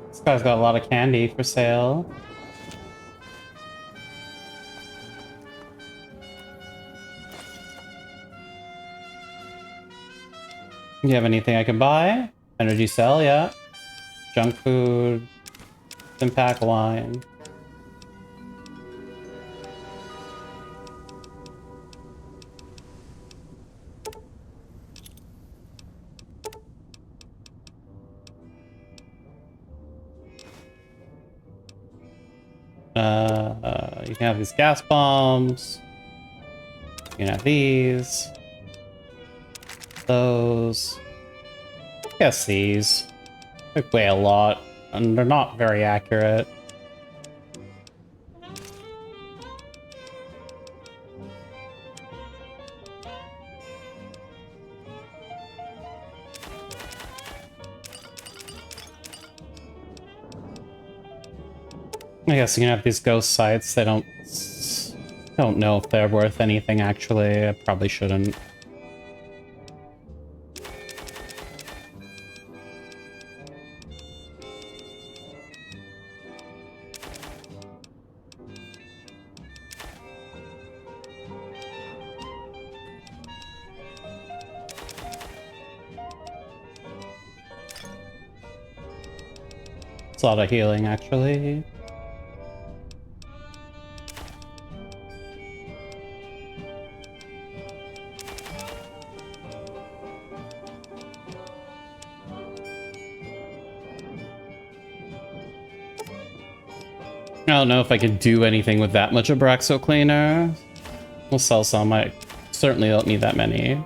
This guy's got a lot of candy for sale. You have anything I can buy? Energy cell, yeah. Junk food. Impact wine. You can have these gas bombs. You can have these. those. I guess these. They weigh a lot, and they're not very accurate. I guess you can have these ghost sites. They don't know if they're worth anything, actually. I probably shouldn't. It's a lot of healing, actually. I don't know if I could do anything with that much Abraxo cleaner. We'll sell some. I certainly don't need that many.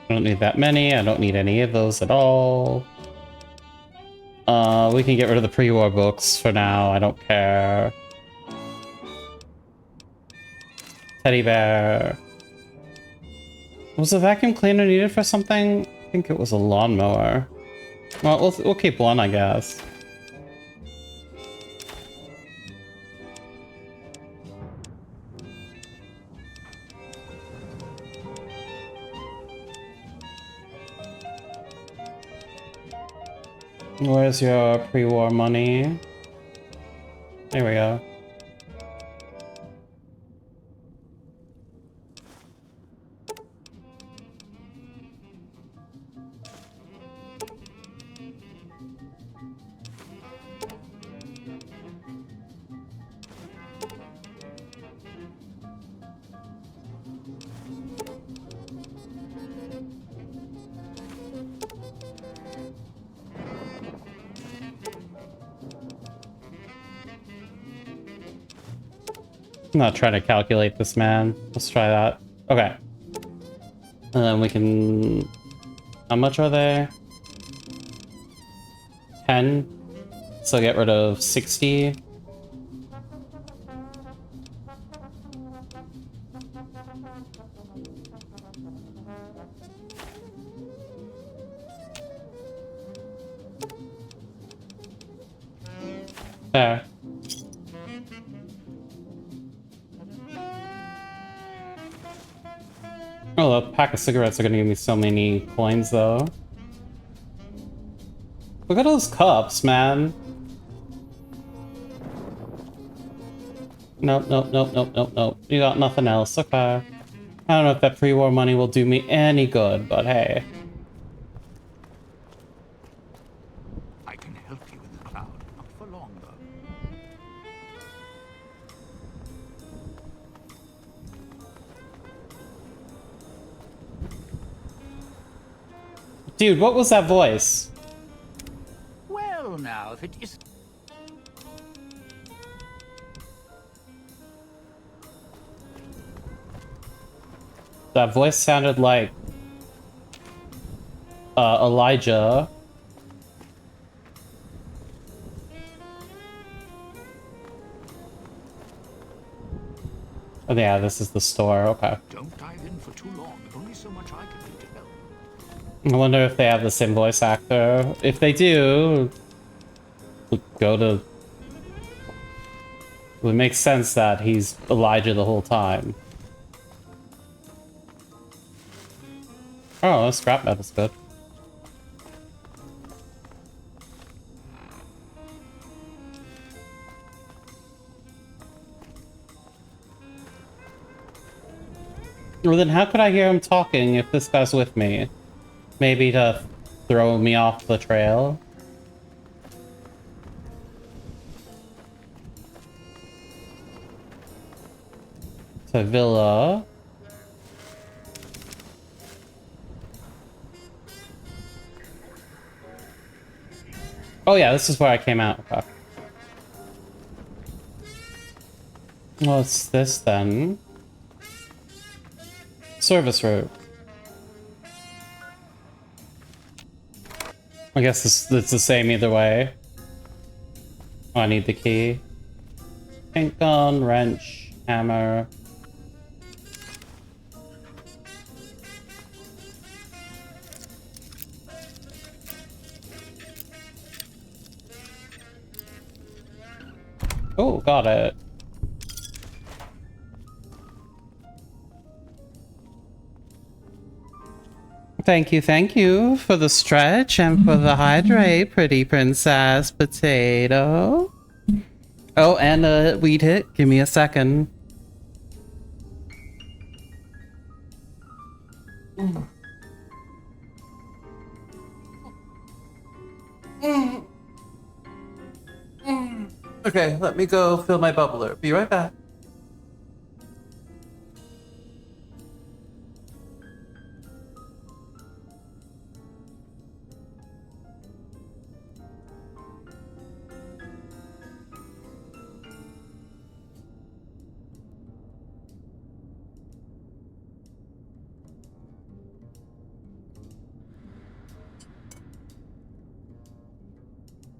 I don't need that many. I don't need any of those at all. We can get rid of the pre-war books for now. I don't care. Teddy bear. Was the vacuum cleaner needed for something? I think it was a lawnmower. Well, we'll keep one, I guess. Where's your pre-war money? There we go. I'm not trying to calculate this, man. Let's try that. Okay. And then we can... How much are they? 10? So get rid of 60. There. Oh, a pack of cigarettes are gonna give me so many coins, though. Look at those cups, man. Nope, nope, nope, nope, nope, nope. You got nothing else. Okay. I don't know if that pre-war money will do me any good, but hey. I can help you in the cloud, not for long, though. Dude, what was that voice? Well, now, if it is... That voice sounded like... Elijah. Oh yeah, this is the store, okay. Don't dive in for too long. Only so much I can do to help. I wonder if they have the same voice actor. If they do, we'll go to... It would make sense that he's Elijah the whole time. Oh, scrap metal's good. Well, then how could I hear him talking if this guy's with me? Maybe to throw me off the trail. To Villa. Oh yeah, this is where I came out. Okay. What's this then? Service route. I guess it's the same either way. Oh, I need the key. Pink gun, wrench, hammer. Oh, got it. Thank you for the stretch and for the hydrate, pretty princess potato. Oh, and a weed hit. Give me a second. Okay, let me go fill my bubbler. Be right back.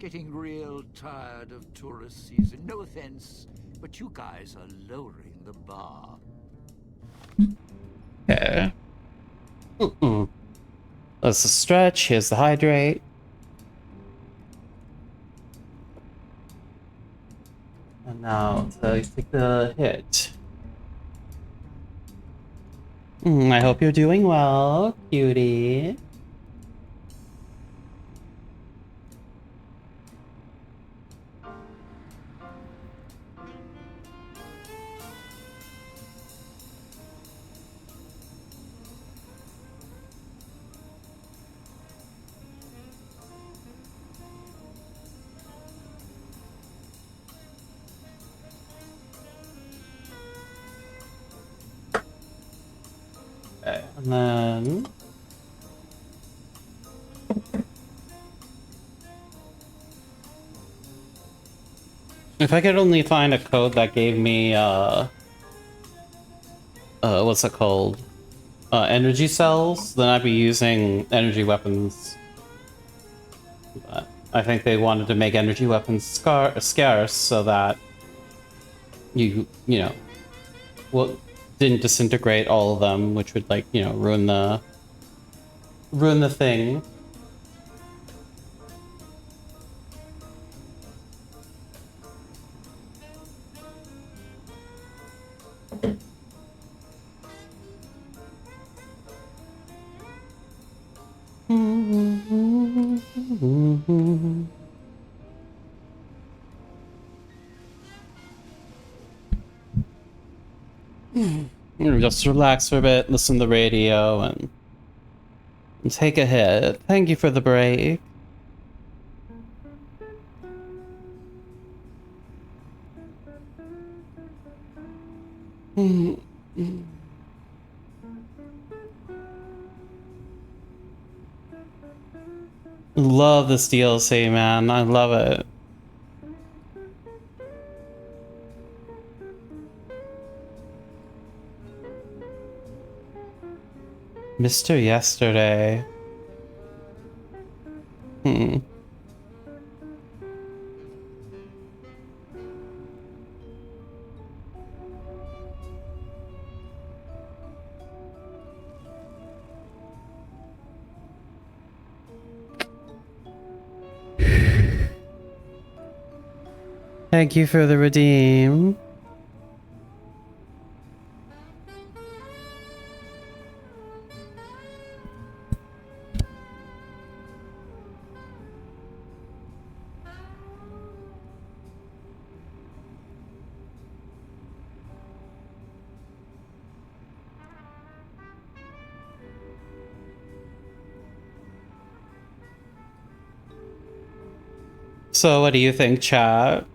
Getting real tired of tourist season. No offense, but you guys are lowering the bar. Okay. That's the stretch. Here's the hydrate. And now to take the hit. I hope you're doing well, cutie. Okay, and then if I could only find a code that gave me what's it called? Energy cells, then I'd be using energy weapons. But I think they wanted to make energy weapons scarce so that you know, well, didn't disintegrate all of them, which would like, you know, ruin the thing. Just relax for a bit, listen to the radio, and take a hit. Thank you for the break. Love this DLC, man. I love it. Mr. Yesterday. Thank you for the redeem. So what do you think, chat?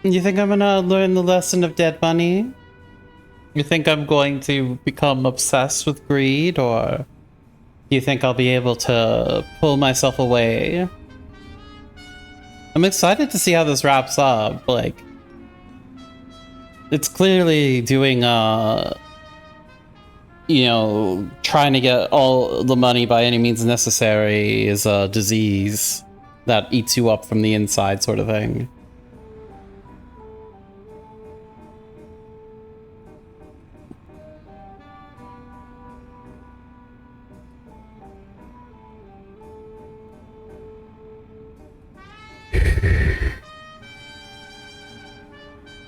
You think I'm gonna learn the lesson of dead money? You think I'm going to become obsessed with greed, or do you think I'll be able to pull myself away? I'm excited to see how this wraps up. Like, it's clearly doing, you know, trying to get all the money by any means necessary is a disease that eats you up from the inside, sort of thing.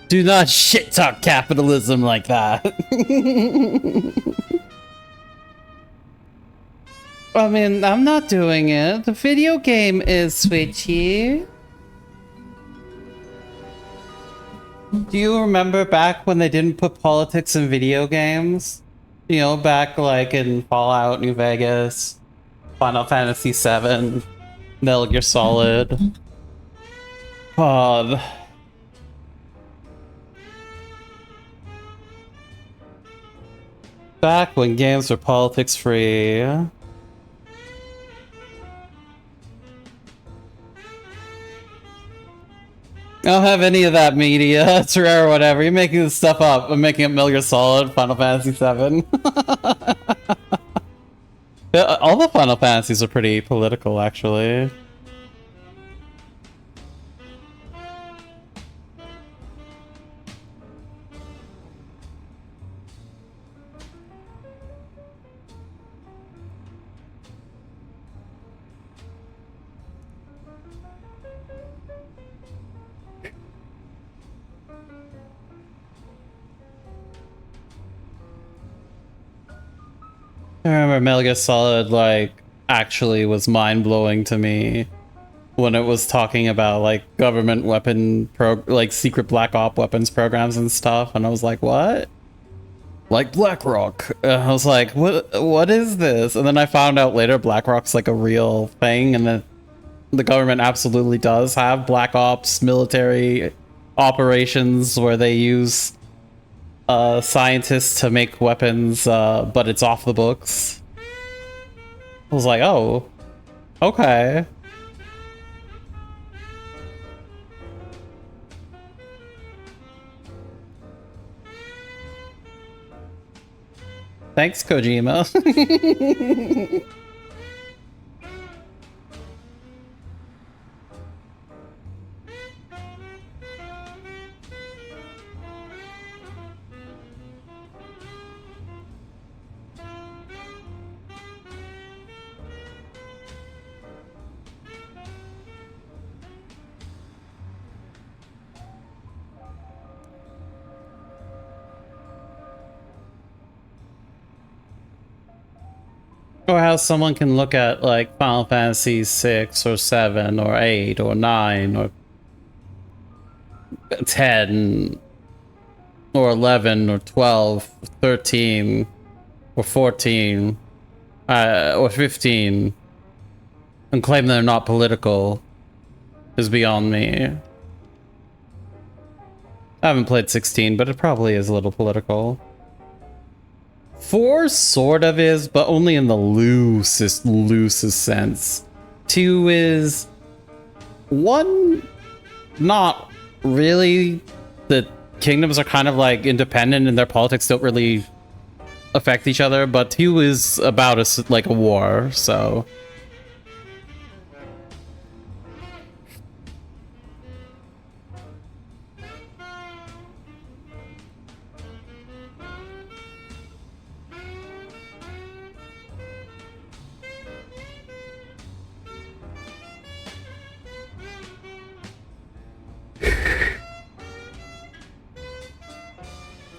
Do not shit talk capitalism like that. I mean, I'm not doing it. The video game is switchy. Do you remember back when they didn't put politics in video games? You know, back like in Fallout New Vegas, Final Fantasy VII, Metal Gear Solid. Back when games were politics free. I don't have any of that media. It's rare or whatever. You're making this stuff up. I'm making up Metal Gear Solid, Final Fantasy VII. Yeah, all the Final Fantasies are pretty political, actually. I remember Metal Gear Solid, like, actually was mind-blowing to me when it was talking about, like, government weapon like, secret Black Op weapons programs and stuff, and I was like, what? Like BlackRock. I was like, what is this? And then I found out later BlackRock's, like, a real thing, and that the government absolutely does have Black Ops military operations where they use scientists to make weapons, but it's off the books. I was like, oh, okay. Thanks, Kojima. Or how someone can look at, like, Final Fantasy 6 or 7 or 8 or 9 or 10 or 11 or 12 or 13 or 14 or 15 and claim they're not political is beyond me. I haven't played 16, but it probably is a little political. 4 sort of is, but only in the loosest sense. 2 is... 1, not really. The kingdoms are kind of like independent and their politics don't really affect each other, but 2 is about like a war, so...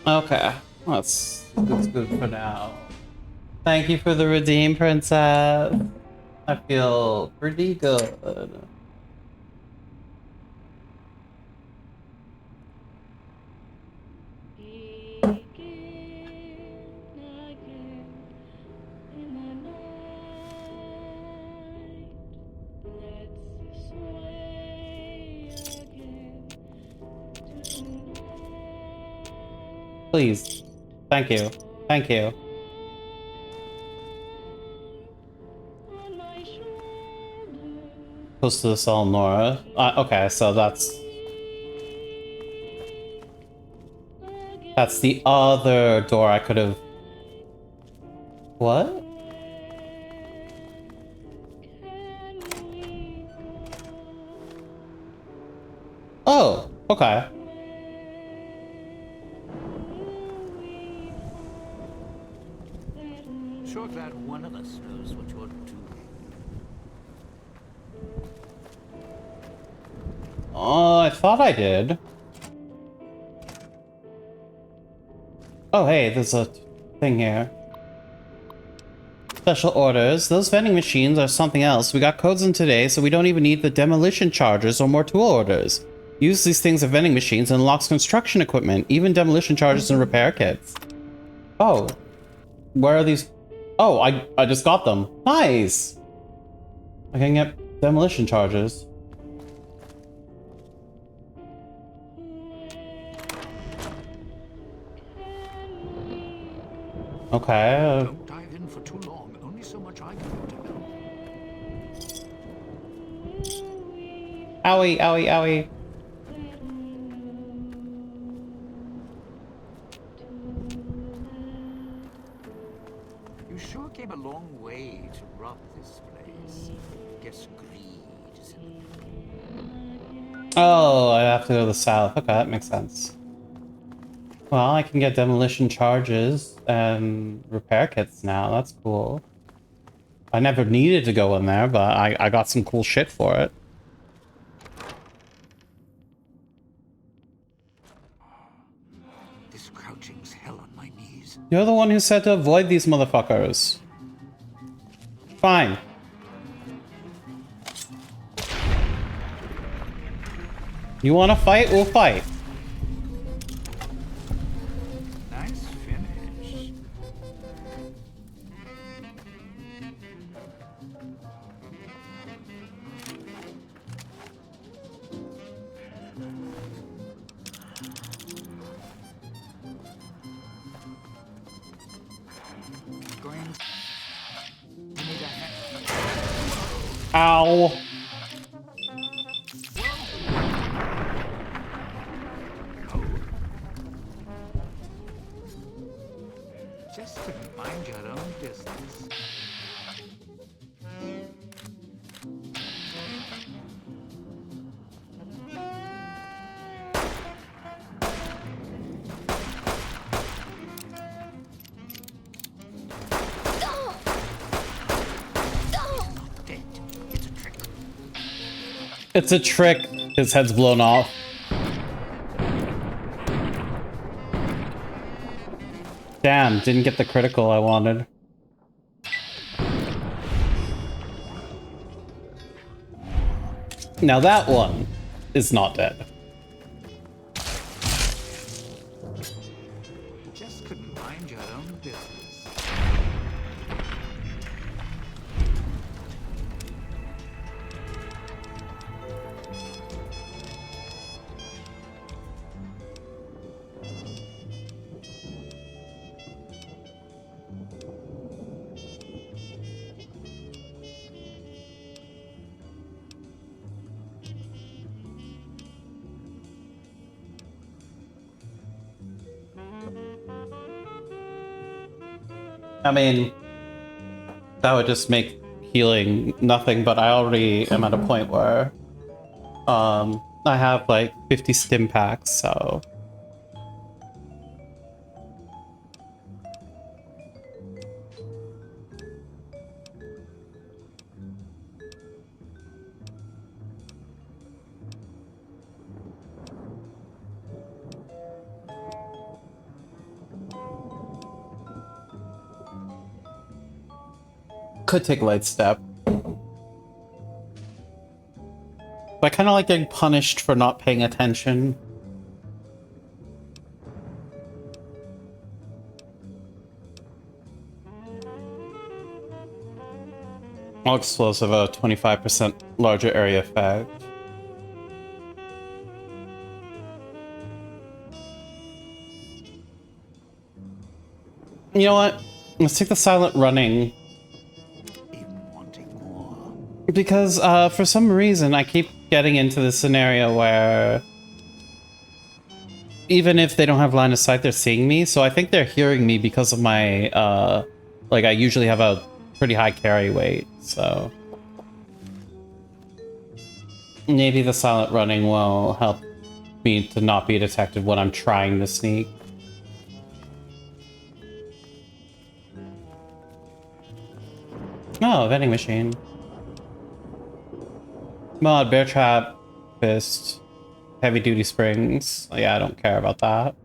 Okay, that's good for now. Thank you for the redeem, princess. I feel pretty good. Please. Thank you. Thank you. Close to the cell, Nora. Okay, so that's the other door I could have... What? Oh, okay. Sure glad one of us knows what you're doing. Oh, I thought I did. Oh, hey, there's a thing here. Special orders. Those vending machines are something else. We got codes in today, so we don't even need the demolition charges or more tool orders. Use these things as vending machines and unlocks construction equipment, even demolition charges and repair kits. Oh. Where are these? Oh, I just got them. Nice! I can get demolition charges. Okay. Don't dive in for too long. Only so much I can do to help. Owie, owie, owie. You sure came a long way to rob this place. Guess greed is in the... Oh, I have to go to the south. Okay, that makes sense. Well, I can get demolition charges and repair kits now. That's cool. I never needed to go in there, but I got some cool shit for it. This crouching's hell on my knees. You're the one who said to avoid these motherfuckers. Fine. You want to fight? We'll fight. Nice finish. Going. You need a hand. Ow. Just to mind your own business. Dead. It's a trick. It's a trick. His head's blown off. Damn, didn't get the critical I wanted. Now that one is not dead. Just couldn't mind your own business. I mean, that would just make healing nothing, but I already am at a point where I have like 50 stim packs, so could take a light step. But I kind of like getting punished for not paying attention. All explosive, a 25% larger area effect. You know what? Let's take the silent running. Even wanting more. Because for some reason I keep getting into this scenario where even if they don't have line of sight, they're seeing me. So I think they're hearing me because of my like I usually have a pretty high carry weight, so maybe the silent running will help me to not be detected when I'm trying to sneak. Oh, vending machine. Mod, bear trap, fist, heavy duty springs. Oh, yeah, I don't care about that.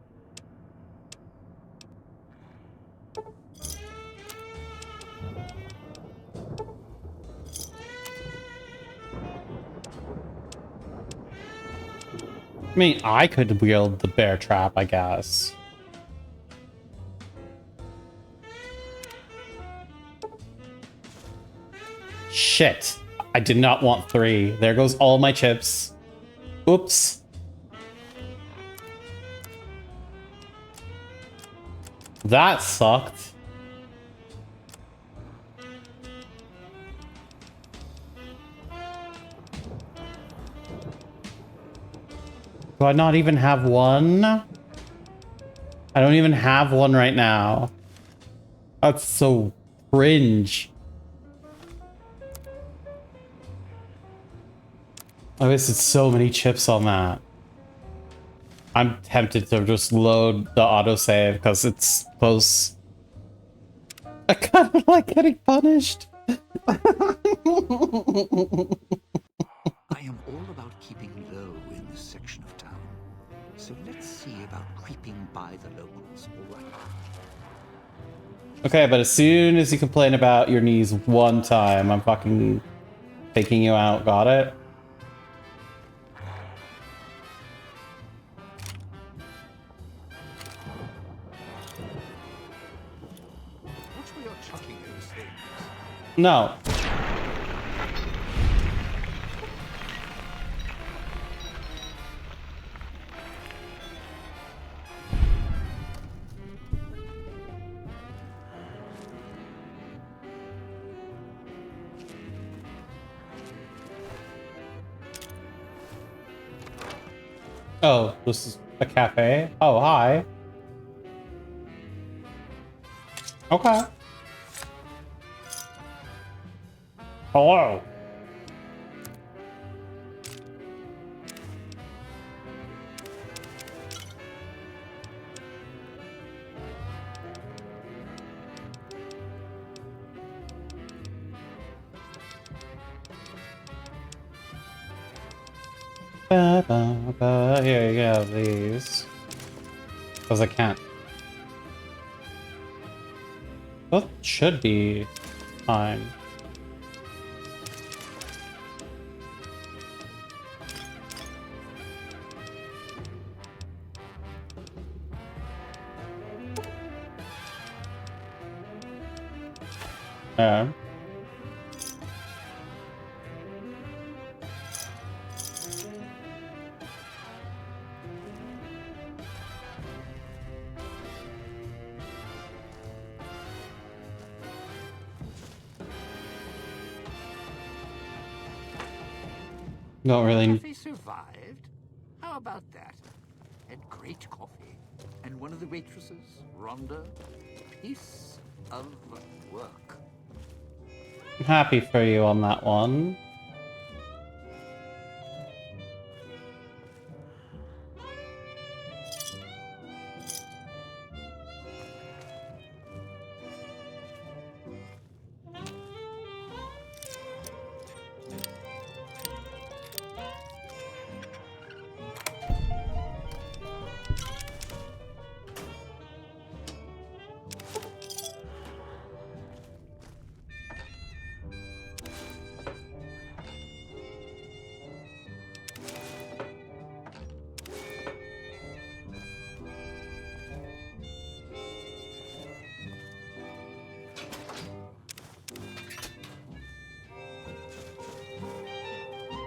I mean, I could wield the bear trap, I guess. Shit. I did not want 3. There goes all my chips. Oops. That sucked. Do I not even have one? I don't even have one right now. That's so cringe. I wasted so many chips on that. I'm tempted to just load the autosave because it's close. I kind of like getting punished. I am all about keeping low in this section of town. So let's see about creeping by the locals, all right? Okay, but as soon as you complain about your knees one time, I'm fucking taking you out. Got it? Watch where you're chucking those things. No. Oh, this is a cafe? Oh, hi. Okay. Hello. Here you go, these. Because I can't. Both should be fine. Yeah. Don't really. Coffee survived? How about that? Had great coffee. And one of the waitresses, Rhonda, piece of work. I'm happy for you on that one.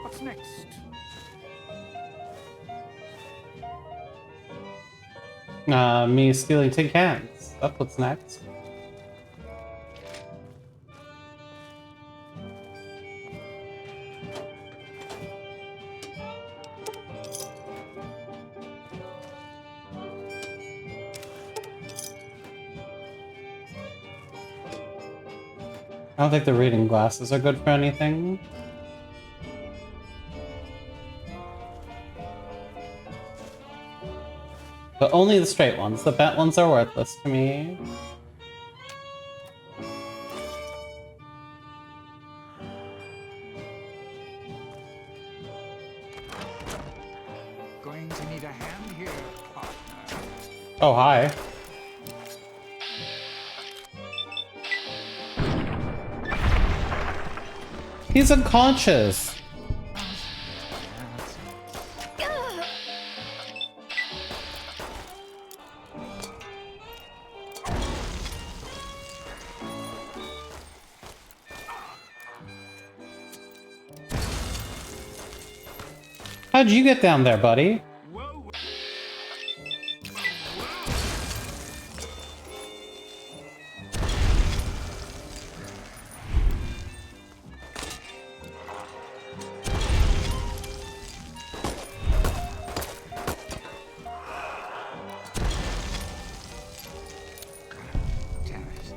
What's next? Me stealing tin cans. That's what's next. I don't think the reading glasses are good for anything. But only the straight ones. The bent ones are worthless to me. Going to need a hand here, partner. Oh, hi. He's unconscious. How'd you get down there, buddy? Damn it.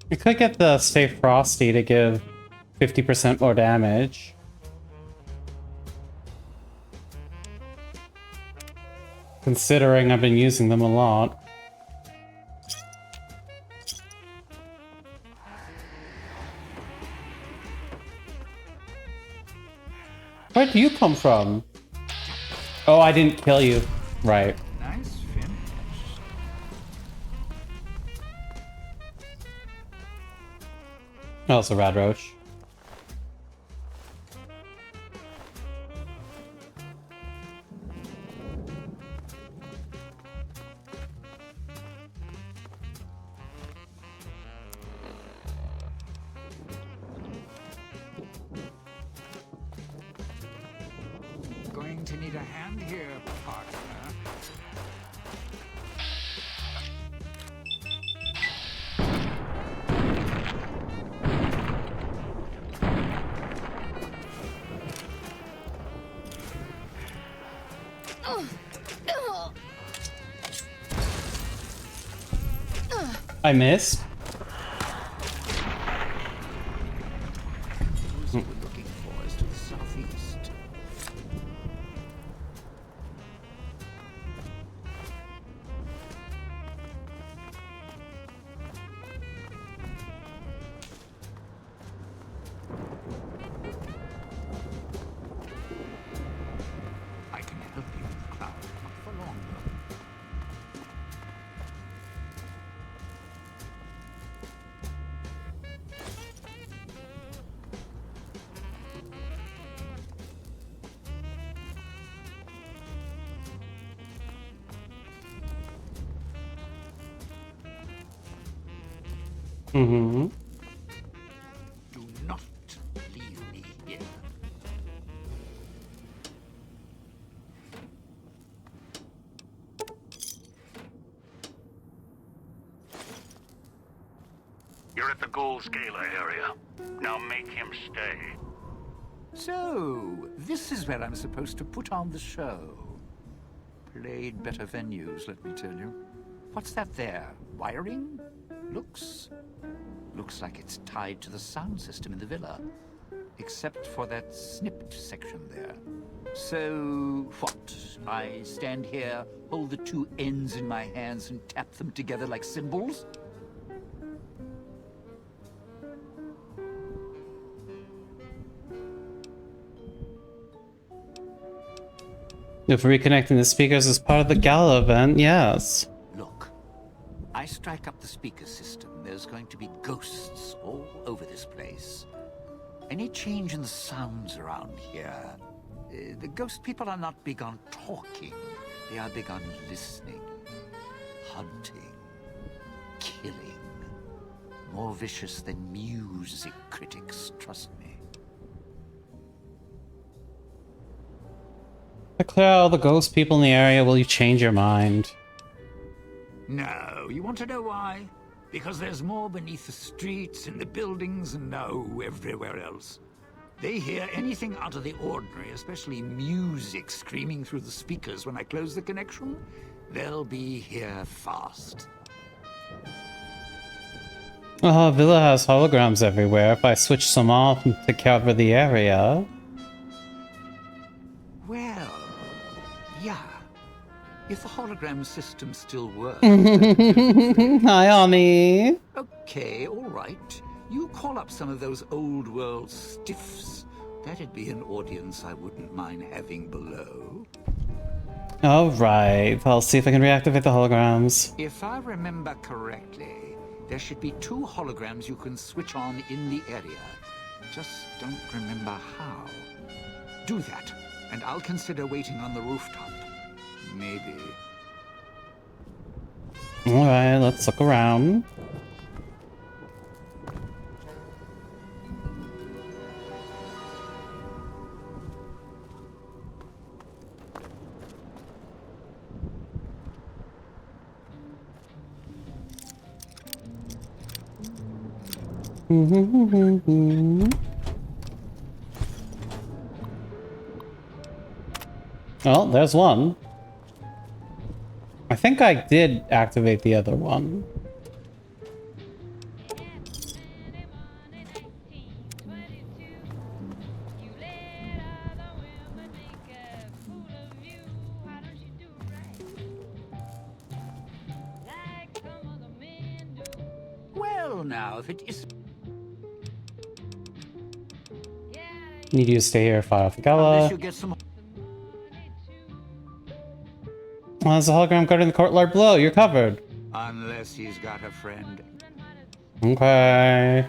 You could get the Stay Frosty to give 50% more damage. Considering I've been using them a lot. Where do you come from? Oh, I didn't kill you. Right. Nice finish. Oh, it's a rad roach. Going to need a hand here, partner. I missed. Who's we're looking for is to the southeast. I can help you in the cloud, not for long though. Mm-hmm. Do not leave me here. You're at the Gold Scalar area. Now make him stay. So, this is where I'm supposed to put on the show. Played better venues, let me tell you. What's that there? Wiring? Looks like it's tied to the sound system in the villa. Except for that snipped section there. So, what? I stand here, hold the two ends in my hands and tap them together like cymbals? If reconnecting the speakers is part of the gala event, yes. Look, I strike up the speaker system, there's going to be ghosts all over this place. Any change in the sounds around here? The ghost people are not big on talking. They are big on listening, hunting, killing, More vicious than music critics, trust me. To clear all the ghost people in the area, will you change your mind? No, you want to know why? Because there's more beneath the streets, in the buildings, and no, everywhere else. They hear anything out of the ordinary, especially music screaming through the speakers when I close the connection. They'll be here fast. Oh, Villa has holograms everywhere. If I switch some off to cover the area... Well, yeah. If the hologram system still works. Hi, Ami. Okay, all right. You call up some of those old world stiffs. That'd be an audience I wouldn't mind having below. Alright, I'll see if I can reactivate the holograms. If I remember correctly, there should be 2 holograms you can switch on in the area. Just don't remember how. Do that, and I'll consider waiting on the rooftop. Maybe. Alright, let's look around. Well, there's one. I think I did activate the other one. Well, now, if it is... Need you to stay here, fire off the Unless gala. you get some... Well, there's a hologram guarding the courtyard below. You're covered. Unless he's got a friend. Okay.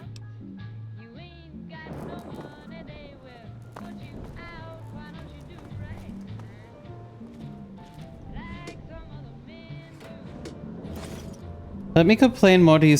Let me complain more to you